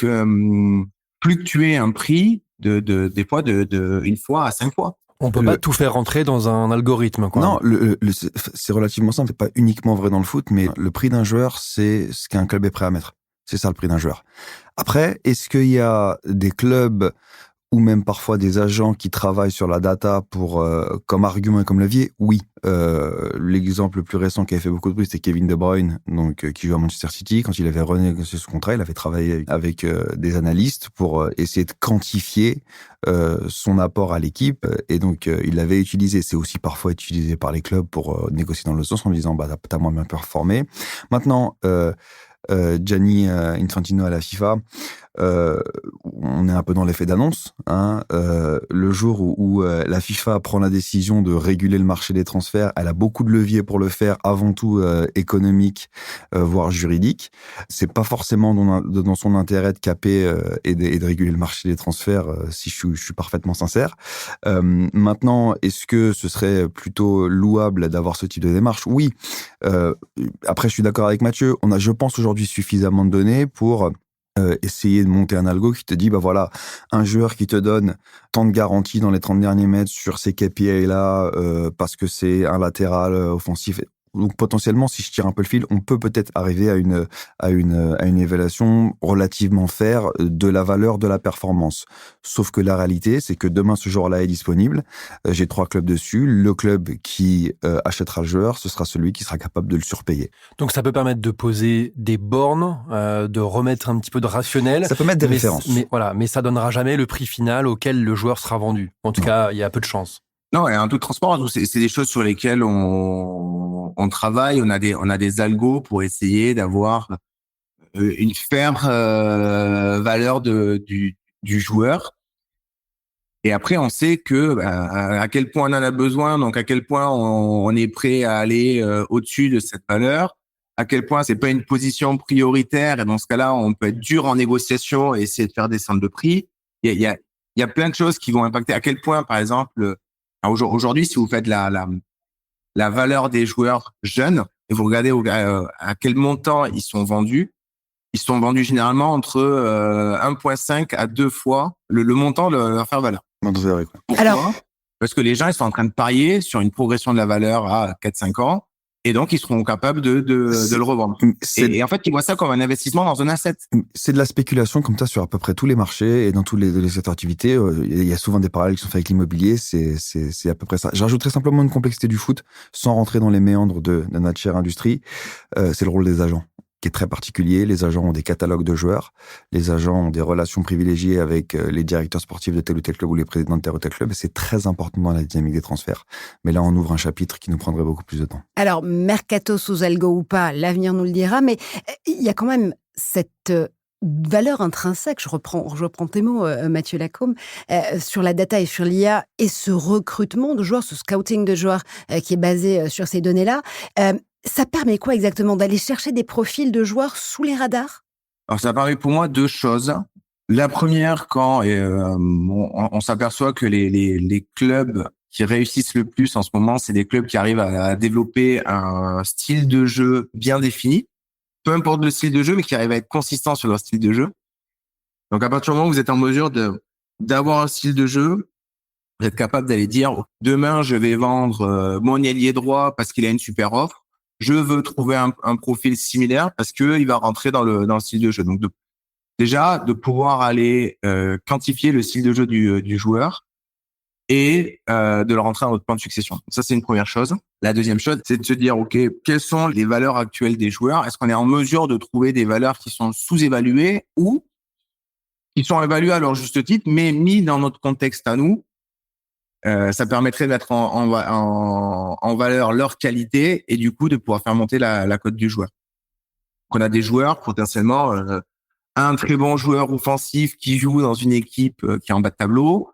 fluctuer un prix des fois de 1 fois à 5 fois. On peut pas tout faire rentrer dans un algorithme, quoi. Non, c'est relativement simple. C'est pas uniquement vrai dans le foot, mais le prix d'un joueur, c'est ce qu'un club est prêt à mettre. C'est ça le prix d'un joueur. Après, est-ce qu'il y a des clubs ou même parfois des agents qui travaillent sur la data pour comme argument et comme levier? Oui. L'exemple le plus récent qui avait fait beaucoup de bruit, c'était Kevin De Bruyne, donc qui joue à Manchester City. Quand il avait renégocié son contrat, il avait travaillé avec des analystes pour essayer de quantifier son apport à l'équipe, et donc il l'avait utilisé. C'est aussi parfois utilisé par les clubs pour négocier dans le sens en disant t'as moins bien performé. Maintenant, Gianni Infantino à la FIFA, on est un peu dans l'effet d'annonce, hein. Le jour où la FIFA prend la décision de réguler le marché des transferts, elle a beaucoup de leviers pour le faire, avant tout économique, voire juridique. C'est pas forcément dans son intérêt de caper et de réguler le marché des transferts, si je suis parfaitement sincère. Maintenant, est-ce que ce serait plutôt louable d'avoir ce type de démarche? Oui. Après, je suis d'accord avec Mathieu. On a, je pense, aujourd'hui suffisamment de données pour essayer de monter un algo qui te dit, voilà, un joueur qui te donne tant de garanties dans les 30 derniers mètres sur ces KPI-là, parce que c'est un latéral offensif. Donc potentiellement, si je tire un peu le fil, on peut peut-être arriver à une évaluation relativement fair de la valeur de la performance. Sauf que la réalité, c'est que demain, ce joueur-là est disponible. J'ai 3 clubs dessus. Le club qui achètera le joueur, ce sera celui qui sera capable de le surpayer. Donc ça peut permettre de poser des bornes, de remettre un petit peu de rationnel. Ça peut mettre des références. Mais ça donnera jamais le prix final auquel le joueur sera vendu. En tout cas, il y a peu de chance. Non, et en toute transparence, c'est des choses sur lesquelles on travaille. On a des algos pour essayer d'avoir une fair valeur du joueur. Et après, on sait que à quel point on en a besoin, donc à quel point on est prêt à aller au-dessus de cette valeur, à quel point c'est pas une position prioritaire. Et dans ce cas-là, on peut être dur en négociation et essayer de faire descendre le prix. Il y a plein de choses qui vont impacter. À quel point, par exemple, aujourd'hui, si vous faites la valeur des joueurs jeunes et vous regardez à quel montant ils sont vendus généralement entre 1,5 à 2 fois le montant de leur faire valeur. Pourquoi ? Alors, Parce que les gens, ils sont en train de parier sur une progression de la valeur à 4-5 ans, et donc ils seront capables de le revendre. Et en fait, ils voient ça comme un investissement dans un asset. C'est de la spéculation comme ça sur à peu près tous les marchés et dans tous les secteurs d'activité. Il y a souvent des parallèles qui sont faits avec l'immobilier, c'est à peu près ça. J'ajouterais simplement une complexité du foot, sans rentrer dans les méandres de notre chère industrie. C'est le rôle des agents, qui est très particulier. Les agents ont des catalogues de joueurs. Les agents ont des relations privilégiées avec les directeurs sportifs de tel ou tel club ou les présidents de tel ou tel club. Et c'est très important dans la dynamique des transferts. Mais là, on ouvre un chapitre qui nous prendrait beaucoup plus de temps. Alors, mercato sous algo ou pas, l'avenir nous le dira, mais il y a quand même cette valeur intrinsèque, je reprends tes mots, Mathieu Lacombe, sur la data et sur l'IA et ce recrutement de joueurs, ce scouting de joueurs qui est basé sur ces données-là. Ça permet quoi exactement ? D'aller chercher des profils de joueurs sous les radars ? Alors, ça permet pour moi 2 choses. La première, quand on s'aperçoit que les clubs qui réussissent le plus en ce moment, c'est des clubs qui arrivent à développer un style de jeu bien défini, peu importe le style de jeu, mais qui arrivent à être consistants sur leur style de jeu. Donc, à partir du moment où vous êtes en mesure d'avoir un style de jeu, vous êtes capable d'aller dire « Demain, je vais vendre mon ailier droit parce qu'il a une super offre. Je veux trouver un profil similaire parce que il va rentrer dans le style de jeu. » Donc déjà de pouvoir aller quantifier le style de jeu du joueur et de le rentrer dans notre plan de succession. Donc ça, c'est une première chose. La deuxième chose, c'est de se dire OK, quelles sont les valeurs actuelles des joueurs ? Est-ce qu'on est en mesure de trouver des valeurs qui sont sous-évaluées ou qui sont évaluées à leur juste titre, mais mis dans notre contexte à nous? Ça permettrait de mettre en valeur leur qualité et du coup de pouvoir faire monter la cote du joueur. Donc on a des joueurs potentiellement, un très bon joueur offensif qui joue dans une équipe qui est en bas de tableau,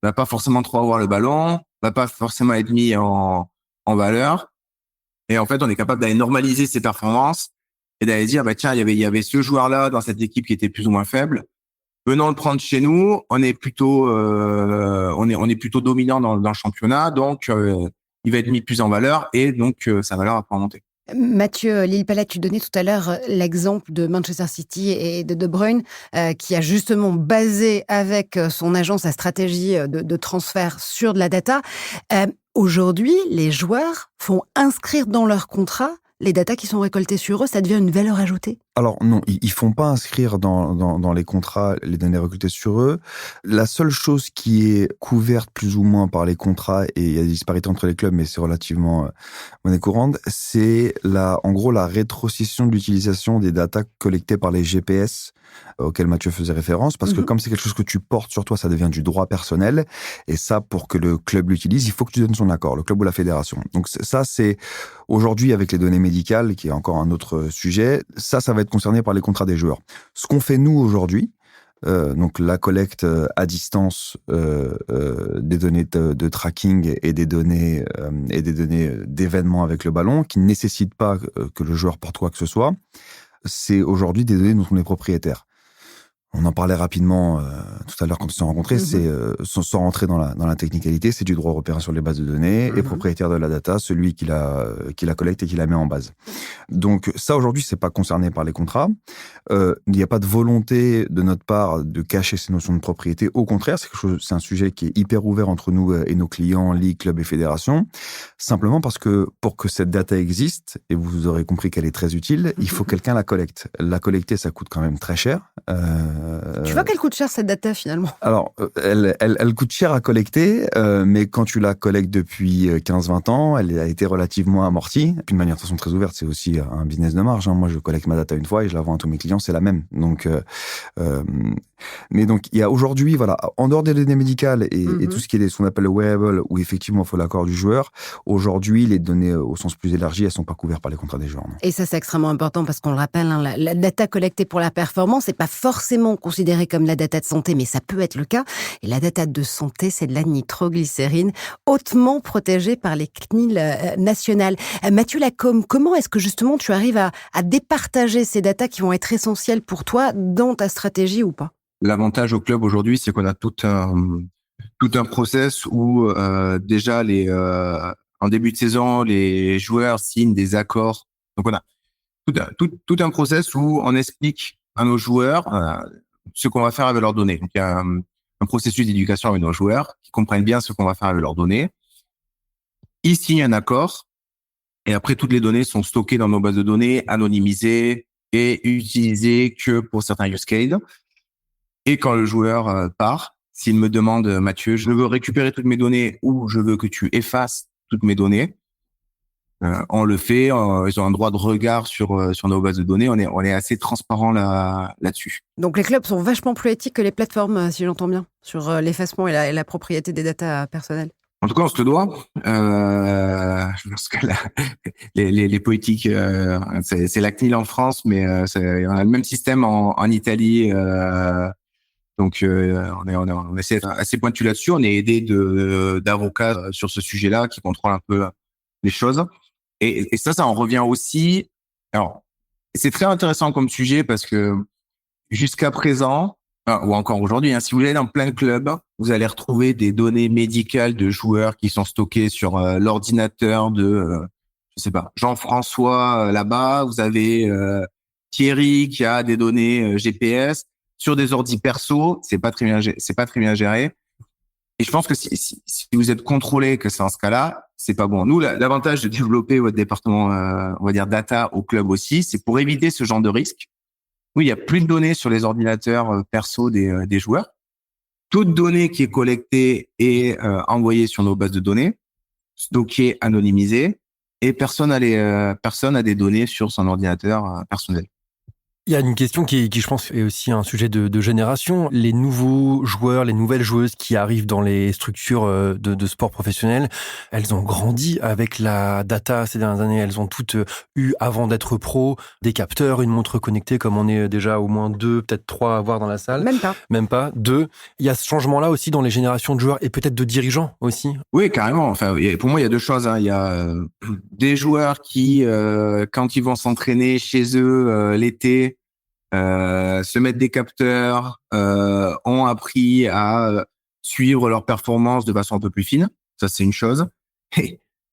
va pas forcément trop avoir le ballon, va pas forcément être mis en valeur. Et en fait, on est capable d'aller normaliser ses performances et d'aller dire tiens, il y avait ce joueur-là dans cette équipe qui était plus ou moins faible. Venons le prendre chez nous, on est plutôt dominant dans le championnat, donc il va être mis plus en valeur et donc sa valeur va pouvoir monter. Mathieu Lille-Palette, tu donnais tout à l'heure l'exemple de Manchester City et de De Bruyne, qui a justement basé avec son agent sa stratégie de transfert sur de la data. Aujourd'hui, les joueurs font inscrire dans leur contrat les datas qui sont récoltées sur eux, ça devient une valeur ajoutée ? Alors non, ils font pas inscrire dans les contrats les données récoltées sur eux. La seule chose qui est couverte plus ou moins par les contrats, et il y a des disparités entre les clubs, mais c'est relativement monnaie courante, c'est en gros la rétrocession de l'utilisation des datas collectées par les GPS auxquels Mathieu faisait référence, parce que comme c'est quelque chose que tu portes sur toi, ça devient du droit personnel, et ça, pour que le club l'utilise, il faut que tu donnes son accord, le club ou la fédération. Donc ça, c'est aujourd'hui avec les données médicales, qui est encore un autre sujet, ça va être concerné par les contrats des joueurs. Ce qu'on fait nous aujourd'hui, donc la collecte à distance des données de tracking et des données d'événements avec le ballon, qui ne nécessitent pas que le joueur porte quoi que ce soit, c'est aujourd'hui des données dont on est propriétaire. On en parlait rapidement tout à l'heure quand on s'est rencontrés, c'est sans rentrer dans la technicalité, c'est du droit européen sur les bases de données et propriétaire de la data, celui qui la collecte et qui la met en base. Donc ça aujourd'hui, c'est pas concerné par les contrats. Il n'y a pas de volonté de notre part de cacher ces notions de propriété. Au contraire, c'est un sujet qui est hyper ouvert entre nous et nos clients, ligues, clubs et fédérations. Simplement parce que pour que cette data existe, et vous aurez compris qu'elle est très utile, il faut que quelqu'un la collecte. La collecter, ça coûte quand même très cher. Tu vois qu'elle coûte cher cette data finalement ? Alors, elle coûte cher à collecter, mais quand tu la collectes depuis 15-20 ans, elle a été relativement amortie. Puis de manière de façon très ouverte, c'est aussi un business de marge. Moi, je collecte ma data une fois et je la vends à tous mes clients, c'est la même. Donc, mais donc il y a aujourd'hui, voilà, en dehors des données médicales et tout ce qui est ce qu'on appelle le wearable, où effectivement il faut l'accord du joueur. Aujourd'hui, les données au sens plus élargi, elles sont pas couvertes par les contrats des joueurs. Non. Et ça, c'est extrêmement important parce qu'on le rappelle, la data collectée pour la performance, c'est pas forcément rarement considérée comme la data de santé, mais ça peut être le cas. Et la data de santé, c'est de la nitroglycérine, hautement protégée par les CNIL nationales. Mathieu Lacombe, comment est-ce que justement tu arrives à départager ces datas qui vont être essentielles pour toi dans ta stratégie ou pas? L'avantage au club aujourd'hui, c'est qu'on a tout un process où déjà en début de saison, les joueurs signent des accords. Donc on a tout un process où on explique à nos joueurs ce qu'on va faire avec leurs données. Donc il y a un processus d'éducation avec nos joueurs qui comprennent bien ce qu'on va faire avec leurs données. Ils signent un accord et après toutes les données sont stockées dans nos bases de données, anonymisées et utilisées que pour certains use cases. Et quand le joueur part, s'il me demande, Mathieu, je veux récupérer toutes mes données ou je veux que tu effaces toutes mes données, on le fait. Ils ont un droit de regard sur nos bases de données. On est assez transparent là-dessus. Donc les clubs sont vachement plus éthiques que les plateformes, si j'entends bien, sur l'effacement et la propriété des datas personnelles. En tout cas, on se le doit. Je pense que les politiques, c'est la CNIL en France, mais on a le même système en Italie. Donc, on essaie d'être assez pointu là-dessus. On est aidé d'avocats sur ce sujet-là qui contrôlent un peu les choses. Et ça en revient aussi. Alors, c'est très intéressant comme sujet parce que jusqu'à présent, ou encore aujourd'hui, si vous allez dans plein de clubs, vous allez retrouver des données médicales de joueurs qui sont stockées sur l'ordinateur de, je sais pas, Jean-François là-bas. Vous avez Thierry qui a des données GPS sur des ordis perso. C'est pas très bien géré. Et je pense que si vous êtes contrôlé, que c'est en ce cas-là, c'est pas bon. Nous, l'avantage de développer votre département, on va dire data au club aussi, c'est pour éviter ce genre de risque. Oui, il y a plus de données sur les ordinateurs perso des joueurs. Toute donnée qui est collectée est envoyée sur nos bases de données, stockée, anonymisée, et personne a des données sur son ordinateur personnel. Il y a une question qui, je pense, est aussi un sujet de génération. Les nouveaux joueurs, les nouvelles joueuses qui arrivent dans les structures de sport professionnel, elles ont grandi avec la data ces dernières années. Elles ont toutes eu, avant d'être pro, des capteurs, une montre connectée, comme on est déjà au moins 2, peut-être 3 à voir dans la salle. Même pas. 2. Il y a ce changement-là aussi dans les générations de joueurs et peut-être de dirigeants aussi. Oui, carrément. Enfin, pour moi, il y a deux choses. Il y a des joueurs qui, quand ils vont s'entraîner chez eux l'été, se mettre des capteurs, ont appris à suivre leur performance de façon un peu plus fine. Ça, c'est une chose.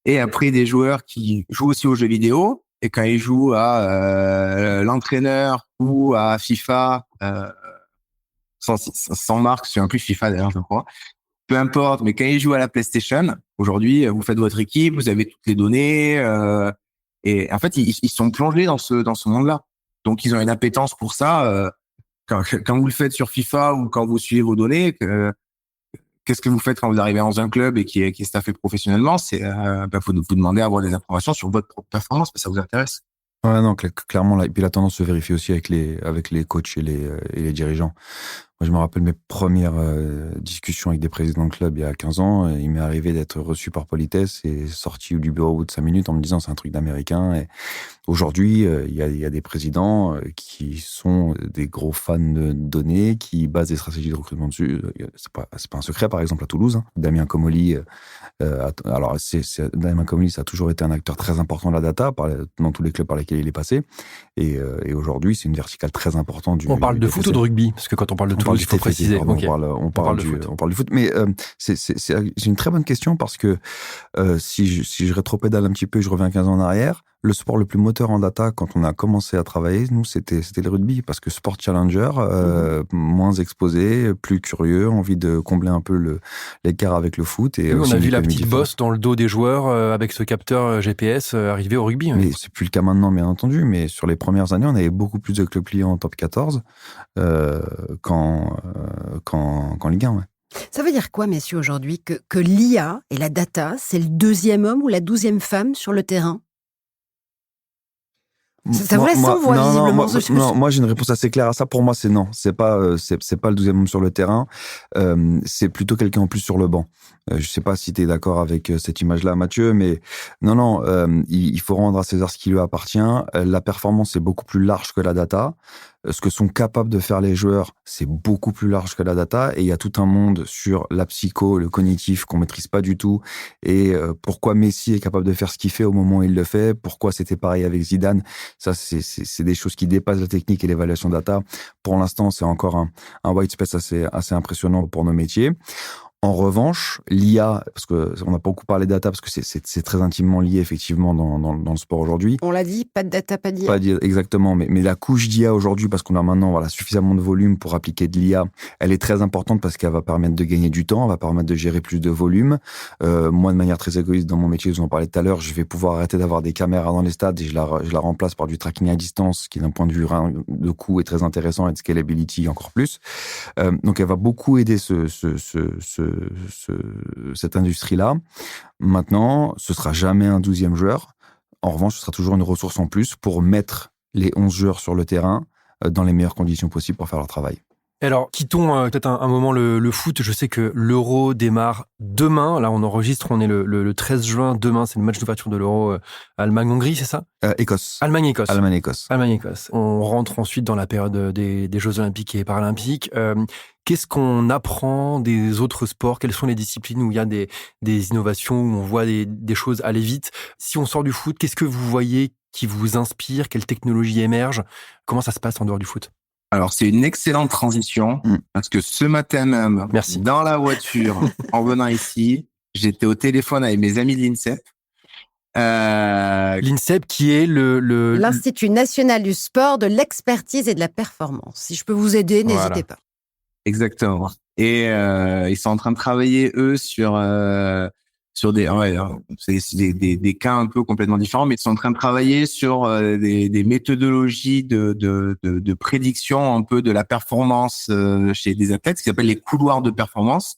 Et après, des joueurs qui jouent aussi aux jeux vidéo, et quand ils jouent à l'entraîneur ou à FIFA, sans marque, c'est un plus FIFA d'ailleurs, je crois. Peu importe, mais quand ils jouent à la PlayStation, aujourd'hui, vous faites votre équipe, vous avez toutes les données, et en fait, ils sont plongés dans ce monde-là. Donc, ils ont une appétence pour ça. Quand vous le faites sur FIFA ou quand vous suivez vos données, qu'est-ce que vous faites quand vous arrivez dans un club et qui est staffé professionnellement? C'est faut vous demander à avoir des informations sur votre propre performance, parce que ça vous intéresse. Ouais, non, clairement. Et puis la tendance se vérifie aussi avec les coachs et les dirigeants. Moi, je me rappelle mes premières discussions avec des présidents de club il y a 15 ans. Il m'est arrivé d'être reçu par politesse et sorti du bureau au bout de 5 minutes en me disant c'est un truc d'américain. Et aujourd'hui, il y a des présidents qui sont des gros fans de données, qui basent des stratégies de recrutement dessus. C'est pas un secret, par exemple, à Toulouse. Damien Comolli, Damien Comolli, ça a toujours été un acteur très important de la data dans tous les clubs par lesquels il est passé. Et aujourd'hui, c'est une verticale très importante du. On parle de foot ou de rugby? Parce que quand on parle de Toulouse, il faut préciser. Okay. On parle du foot. Mais c'est une très bonne question parce que si je rétropédale un petit peu et je reviens 15 ans en arrière, le sport le plus moteur en data, quand on a commencé à travailler, nous, c'était le rugby. Parce que sport challenger, moins exposé, plus curieux, envie de combler un peu l'écart avec le foot. Et on a vu la petite bosse dans le dos des joueurs avec ce capteur GPS arriver au rugby. Mais c'est plus le cas maintenant, bien entendu. Mais sur les premières années, on avait beaucoup plus de clubs clients en top 14 qu'en Ligue 1. Ouais. Ça veut dire quoi, messieurs, aujourd'hui, que l'IA et la data, c'est le 2e homme ou la 12e femme sur le terrain? Ça vous laisse sans voix, visiblement. Non, moi j'ai une réponse assez claire à ça. Pour moi, c'est non. C'est pas le 12e homme sur le terrain. C'est plutôt quelqu'un en plus sur le banc. Je sais pas si tu es d'accord avec cette image-là, Mathieu, mais non, il faut rendre à César ce qui lui appartient. La performance est beaucoup plus large que la data. Ce que sont capables de faire les joueurs, c'est beaucoup plus large que la data. Et il y a tout un monde sur la psycho, le cognitif qu'on maîtrise pas du tout. Et pourquoi Messi est capable de faire ce qu'il fait au moment où il le fait. Pourquoi c'était pareil avec Zidane. Ça, c'est des choses qui dépassent la technique et l'évaluation data. Pour l'instant, c'est encore un white space assez impressionnant pour nos métiers. En revanche, l'IA, parce que on n'a pas beaucoup parlé de data, parce que c'est très intimement lié effectivement dans le sport aujourd'hui. On l'a dit, pas de data, pas d'IA. Pas d'IA, exactement, mais la couche d'IA aujourd'hui, parce qu'on a maintenant suffisamment de volume pour appliquer de l'IA, elle est très importante parce qu'elle va permettre de gagner du temps, elle va permettre de gérer plus de volume. Moi, de manière très égoïste, dans mon métier, je vous en parlais tout à l'heure, je vais pouvoir arrêter d'avoir des caméras dans les stades et je la remplace par du tracking à distance, qui d'un point de vue de coût est très intéressant et de scalability encore plus. Donc, elle va beaucoup aider cette industrie-là. Maintenant, ce sera jamais un 12e joueur. En revanche, ce sera toujours une ressource en plus pour mettre les 11 joueurs sur le terrain dans les meilleures conditions possibles pour faire leur travail. Alors, quittons peut-être un moment le foot. Je sais que l'Euro démarre demain. Là, on enregistre, on est le 13 juin. Demain, c'est le match d'ouverture de l'Euro Allemagne-Hongrie, c'est ça ? Écosse. Allemagne-Écosse. Allemagne-Écosse. Allemagne-Écosse. On rentre ensuite dans la période des Jeux Olympiques et Paralympiques. Qu'est-ce qu'on apprend des autres sports ? Quelles sont les disciplines où il y a des innovations, où on voit des choses aller vite ? Si on sort du foot, qu'est-ce que vous voyez qui vous inspire ? Quelles technologies émergent ? Comment ça se passe en dehors du foot ? Alors, c'est une excellente transition parce que ce matin même, Merci. Dans la voiture, en venant ici, j'étais au téléphone avec mes amis de l'INSEP. L'INSEP qui est l'Institut national du sport, de l'expertise et de la performance. Si je peux vous aider, n'hésitez pas. Exactement. Et ils sont en train de travailler, eux, sur des des cas un peu complètement différents, mais ils sont en train de travailler sur des méthodologies de prédiction un peu de la performance chez des athlètes, ce qu'ils appellent les couloirs de performance.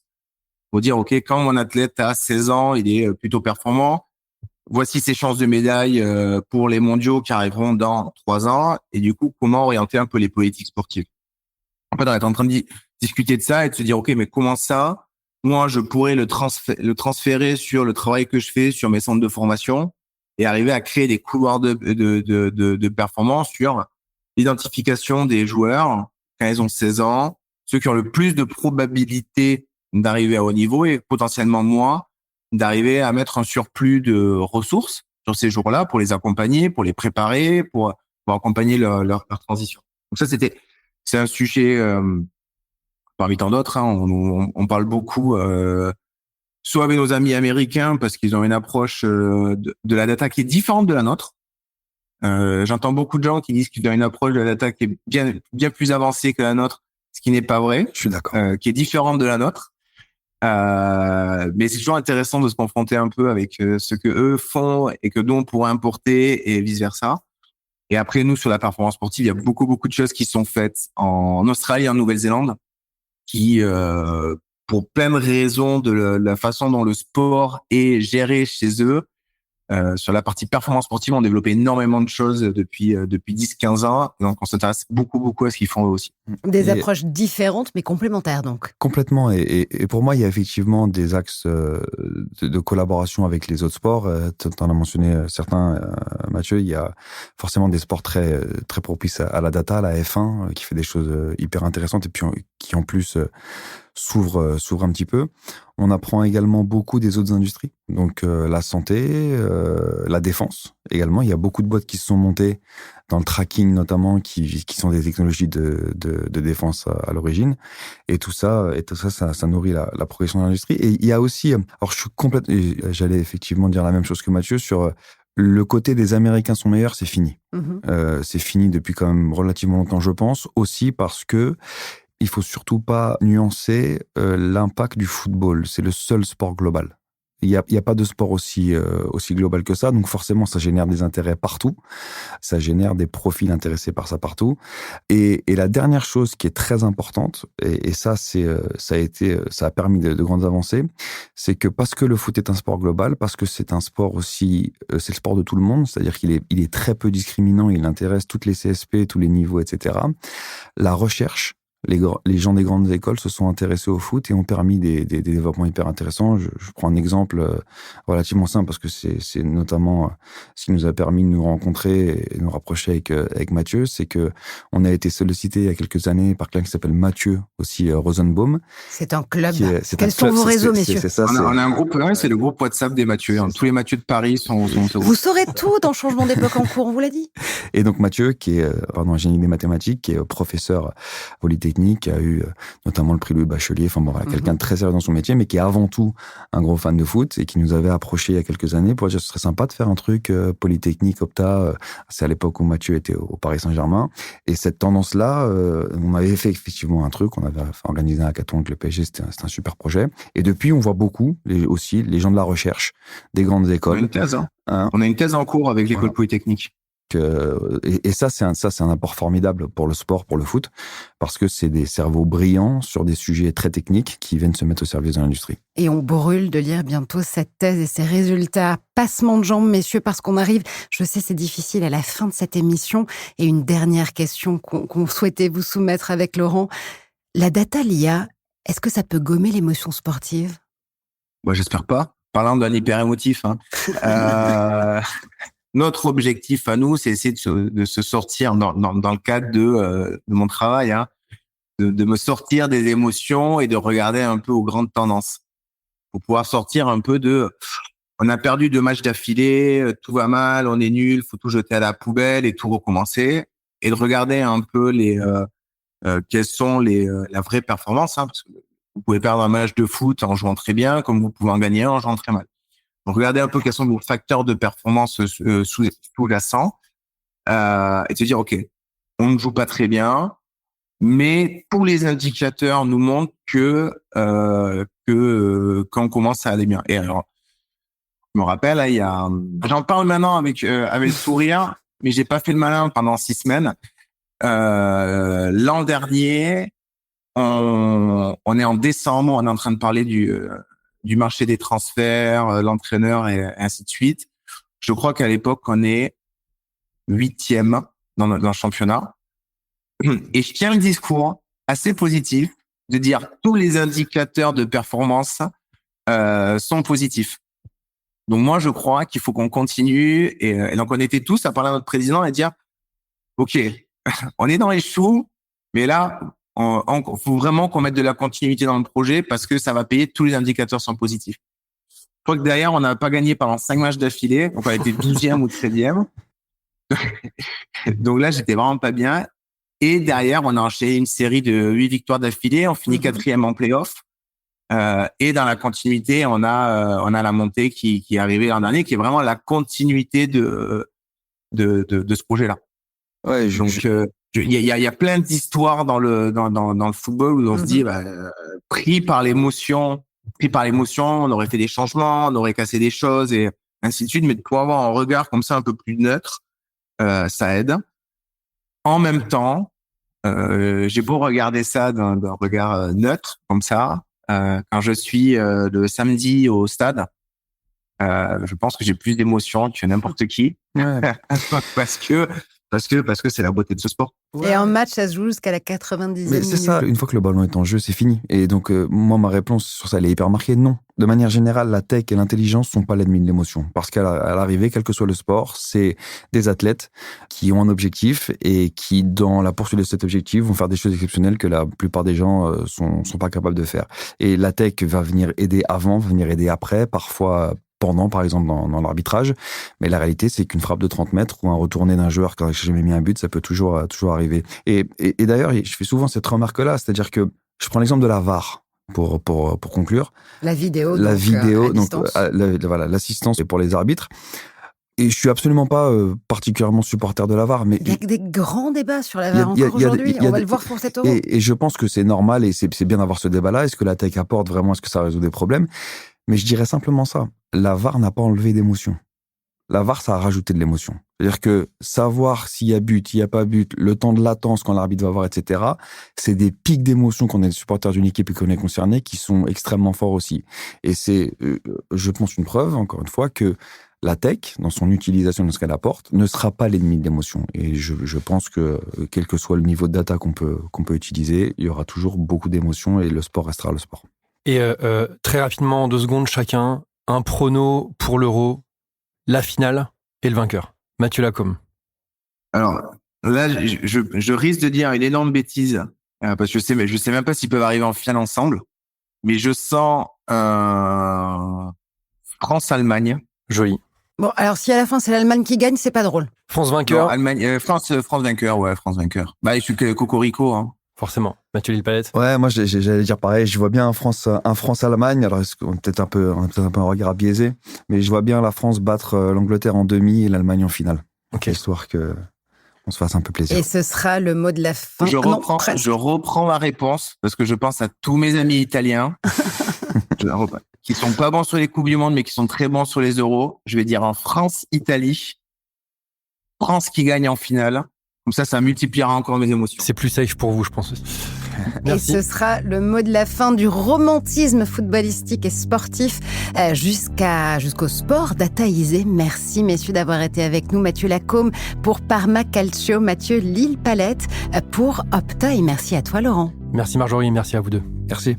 Pour dire, OK, quand mon athlète a 16 ans, il est plutôt performant. Voici ses chances de médaille pour les mondiaux qui arriveront dans 3 ans. Et du coup, comment orienter un peu les politiques sportives. En fait, on est en train de discuter de ça et de se dire, OK, mais comment ça, moi, je pourrais le transférer sur le travail que je fais sur mes centres de formation et arriver à créer des couloirs de performance sur l'identification des joueurs quand ils ont 16 ans, ceux qui ont le plus de probabilité d'arriver à haut niveau et potentiellement moi, d'arriver à mettre un surplus de ressources sur ces jours-là pour les accompagner, pour les préparer, pour accompagner leur transition. Donc ça, c'est un sujet parmi tant d'autres. On parle beaucoup soit avec nos amis américains parce qu'ils ont une approche de la data qui est différente de la nôtre. J'entends beaucoup de gens qui disent qu'ils ont une approche de la data qui est bien plus avancée que la nôtre, ce qui n'est pas vrai. Je suis d'accord. Qui est différente de la nôtre. Mais c'est toujours intéressant de se confronter un peu avec ce que eux font et que nous on pourrait importer et vice versa. Et après, nous, sur la performance sportive, il y a beaucoup de choses qui sont faites en Australie et en Nouvelle-Zélande qui, pour plein de raisons de la façon dont le sport est géré chez eux, sur la partie performance sportive, ont développé énormément de choses depuis 10-15 ans. Donc, on s'intéresse beaucoup à ce qu'ils font eux aussi. Des approches différentes, mais complémentaires, donc. Complètement. Et pour moi, il y a effectivement des axes de collaboration avec les autres sports. Tu en as mentionné certains, Mathieu. Il y a forcément des sports très propices à la data, la F1, qui fait des choses hyper intéressantes et puis qui en plus s'ouvre un petit peu. On apprend également beaucoup des autres industries, donc la santé, la défense également. Il y a beaucoup de boîtes qui se sont montées dans le tracking notamment, qui sont des technologies de défense à l'origine. Et tout ça, ça nourrit la progression de l'industrie. Et il y a aussi, alors j'allais effectivement dire la même chose que Mathieu sur le côté des Américains sont meilleurs, c'est fini. C'est fini depuis quand même relativement longtemps, je pense, aussi parce que il faut surtout pas nuancer l'impact du football. C'est le seul sport global. Il y a pas de sport aussi global que ça. Donc forcément, ça génère des intérêts partout. Ça génère des profils intéressés par ça partout. Et la dernière chose qui est très importante, et ça a permis de grandes avancées, c'est que parce que le foot est un sport global, parce que c'est un sport aussi, c'est le sport de tout le monde, c'est-à-dire qu'il est très peu discriminant, il intéresse toutes les CSP, tous les niveaux, etc. La recherche Les gens des grandes écoles se sont intéressés au foot et ont permis des développements hyper intéressants. Je prends un exemple relativement simple parce que c'est notamment ce qui nous a permis de nous rencontrer et de nous rapprocher avec Mathieu. C'est que on a été sollicité il y a quelques années par quelqu'un qui s'appelle Mathieu, aussi Rosenbaum. C'est un club. Quels sont vos réseaux, messieurs? C'est ça. On a un groupe, c'est le groupe WhatsApp des Mathieu. Tous les Mathieu de Paris sont Vous saurez tout dans Changement d'époque en cours, on vous l'a dit. Et donc Mathieu, qui est un génie des mathématiques, qui est professeur polytechnique, qui a eu notamment le prix Louis Bachelier, enfin bon, voilà, quelqu'un de très sérieux dans son métier, mais qui est avant tout un gros fan de foot et qui nous avait approché il y a quelques années pour dire que ce serait sympa de faire un truc polytechnique, Opta. C'est à l'époque où Mathieu était au Paris Saint-Germain. Et cette tendance-là, on avait fait effectivement un truc, on avait organisé un hackathon avec le PSG, c'était un super projet. Et depuis, on voit beaucoup, aussi, les gens de la recherche, des grandes écoles. On a une thèse, On a une thèse en cours avec l'école polytechnique. Et ça, c'est un apport formidable pour le sport, pour le foot, parce que c'est des cerveaux brillants sur des sujets très techniques qui viennent se mettre au service de l'industrie. Et on brûle de lire bientôt cette thèse et ses résultats. Passement de jambes, messieurs, parce qu'on arrive, je sais c'est difficile, à la fin de cette émission. Et une dernière question qu'on souhaitait vous soumettre avec Laurent. La data, l'IA, est-ce que ça peut gommer l'émotion sportive? Moi, j'espère pas. Parlant d'un hyper émotif, notre objectif à nous, c'est essayer de se sortir dans le cadre de mon travail, de me sortir des émotions et de regarder un peu aux grandes tendances pour pouvoir sortir un peu on a perdu 2 matchs d'affilée, tout va mal, on est nul, faut tout jeter à la poubelle et tout recommencer, et de regarder un peu quelles sont la vraie performance, parce que vous pouvez perdre un match de foot en jouant très bien, comme vous pouvez en gagner un en jouant très mal. Donc, regardez un peu quels sont vos facteurs de performance sous-jacents et se dire, OK, on ne joue pas très bien, mais tous les indicateurs nous montrent que quand on commence à aller bien. Et alors, je me rappelle, j'en parle maintenant avec le sourire, mais j'ai pas fait le malin pendant 6 semaines. L'an dernier, on est en décembre, on est en train de parler du marché des transferts, l'entraîneur et ainsi de suite. Je crois qu'à l'époque, on est 8e dans le championnat. Et je tiens le discours assez positif de dire tous les indicateurs de performance sont positifs. Donc moi, je crois qu'il faut qu'on continue. Et donc, on était tous à parler à notre président et dire, OK, on est dans les choux, mais là, faut vraiment qu'on mette de la continuité dans le projet parce que ça va payer, tous les indicateurs sont positifs. Je crois que derrière, on n'a pas gagné pendant 5 matchs d'affilée, donc on a été 12e ou 13e. Donc là, j'étais vraiment pas bien. Et derrière, on a enchaîné une série de 8 victoires d'affilée, on finit 4e en play-off. Et dans la continuité, on a la montée qui est arrivée l'an dernier, qui est vraiment la continuité de ce projet-là. Ouais, donc il y a plein d'histoires dans le football où on se dit pris par l'émotion, on aurait fait des changements, on aurait cassé des choses et ainsi de suite, mais de pouvoir avoir un regard comme ça un peu plus neutre, ça aide. En même temps, j'ai beau regarder ça d'un regard neutre comme ça, quand je suis le samedi au stade, je pense que j'ai plus d'émotions que n'importe qui, parce que c'est la beauté de ce sport. Et en match, ça se joue jusqu'à la 90e minute. Mais c'est ça, une fois que le ballon est en jeu, c'est fini. Et donc, moi, ma réponse sur ça, elle est hyper marquée. Non. De manière générale, la tech et l'intelligence sont pas l'ennemi de l'émotion. Parce qu'à l'arrivée, quel que soit le sport, c'est des athlètes qui ont un objectif et qui, dans la poursuite de cet objectif, vont faire des choses exceptionnelles que la plupart des gens sont pas capables de faire. Et la tech va venir aider avant, va venir aider après, parfois pendant, par exemple, dans l'arbitrage. Mais la réalité, c'est qu'une frappe de 30 mètres ou un retourné d'un joueur qui n'a jamais mis un but, ça peut toujours arriver. Et d'ailleurs, je fais souvent cette remarque-là, c'est-à-dire que je prends l'exemple de la VAR pour conclure. La vidéo, donc l'assistance pour les arbitres. Et je suis absolument pas particulièrement supporter de la VAR, mais il y a des grands débats sur la VAR encore aujourd'hui. On va le voir pour cet Euro. Et je pense que c'est normal et c'est bien d'avoir ce débat-là. Est-ce que la tech apporte vraiment? Est-ce que ça résout des problèmes? Mais je dirais simplement ça. La VAR n'a pas enlevé d'émotion. La VAR, ça a rajouté de l'émotion. C'est-à-dire que savoir s'il y a but, il n'y a pas but, le temps de latence quand l'arbitre va voir, etc., c'est des pics d'émotion quand on est supporter d'une équipe et qu'on est concerné qui sont extrêmement forts aussi. Et c'est, je pense, une preuve, encore une fois, que la tech, dans son utilisation, dans ce qu'elle apporte, ne sera pas l'ennemi de l'émotion. Et je pense que, quel que soit le niveau de data qu'on peut utiliser, il y aura toujours beaucoup d'émotions et le sport restera le sport. Et très rapidement, en 2 secondes chacun, un prono pour l'Euro, la finale et le vainqueur. Mathieu Lacombe. Alors là, je risque de dire une énorme bêtise parce que je sais même pas s'ils peuvent arriver en finale ensemble, mais je sens France-Allemagne. Joli. Bon, alors si à la fin c'est l'Allemagne qui gagne, c'est pas drôle. France vainqueur. Non, France vainqueur, ouais, France vainqueur. Bah, je suis cocorico, hein. Forcément. Mathieu Lille-Palette. Ouais, moi j'allais dire pareil. Je vois bien un France-Allemagne. Alors on a peut-être un peu un regard biaisé, mais je vois bien la France battre l'Angleterre en demi et l'Allemagne en finale. Ok. Histoire que on se fasse un peu plaisir. Et ce sera le mot de la fin. Je reprends ma réponse parce que je pense à tous mes amis italiens qui sont pas bons sur les Coupes du Monde, mais qui sont très bons sur les Euros. Je vais dire en France-Italie. France qui gagne en finale. Comme ça multipliera encore mes émotions. C'est plus safe pour vous, je pense. Merci. Et ce sera le mot de la fin du romantisme footballistique et sportif jusqu'au sport dataisé. Merci messieurs d'avoir été avec nous. Mathieu Lacombe pour Parma Calcio, Mathieu Lille-Palette pour Opta et merci à toi Laurent. Merci Marjorie, merci à vous deux. Merci.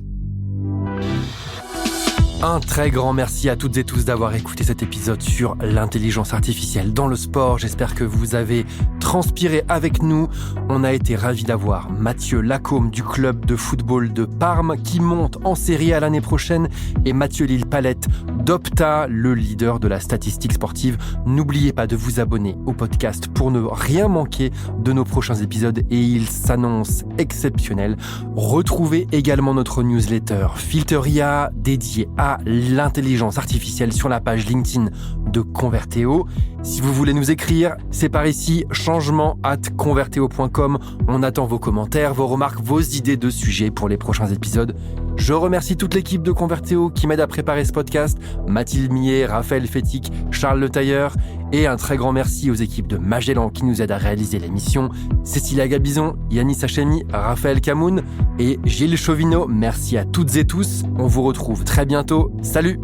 Un très grand merci à toutes et tous d'avoir écouté cet épisode sur l'intelligence artificielle dans le sport. J'espère que vous avez transpiré avec nous. On a été ravis d'avoir Mathieu Lacombe du club de football de Parme qui monte en série à l'année prochaine et Mathieu Lille-Palette d'Opta, le leader de la statistique sportive. N'oubliez pas de vous abonner au podcast pour ne rien manquer de nos prochains épisodes et il s'annonce exceptionnel. Retrouvez également notre newsletter Filteria dédiée à l'intelligence artificielle sur la page LinkedIn de Converteo. Si vous voulez nous écrire, c'est par ici, changement@converteo.com. On attend vos commentaires, vos remarques, vos idées de sujets pour les prochains épisodes. Je remercie toute l'équipe de Converteo qui m'aide à préparer ce podcast, Mathilde Millet, Raphaël Fétic, Charles Le Tailleur, et un très grand merci aux équipes de Magellan qui nous aident à réaliser l'émission, Cécilia Gabizon, Yanis Hachemi, Raphaël Camoun et Gilles Chauvineau. Merci à toutes et tous. On vous retrouve très bientôt. Salut!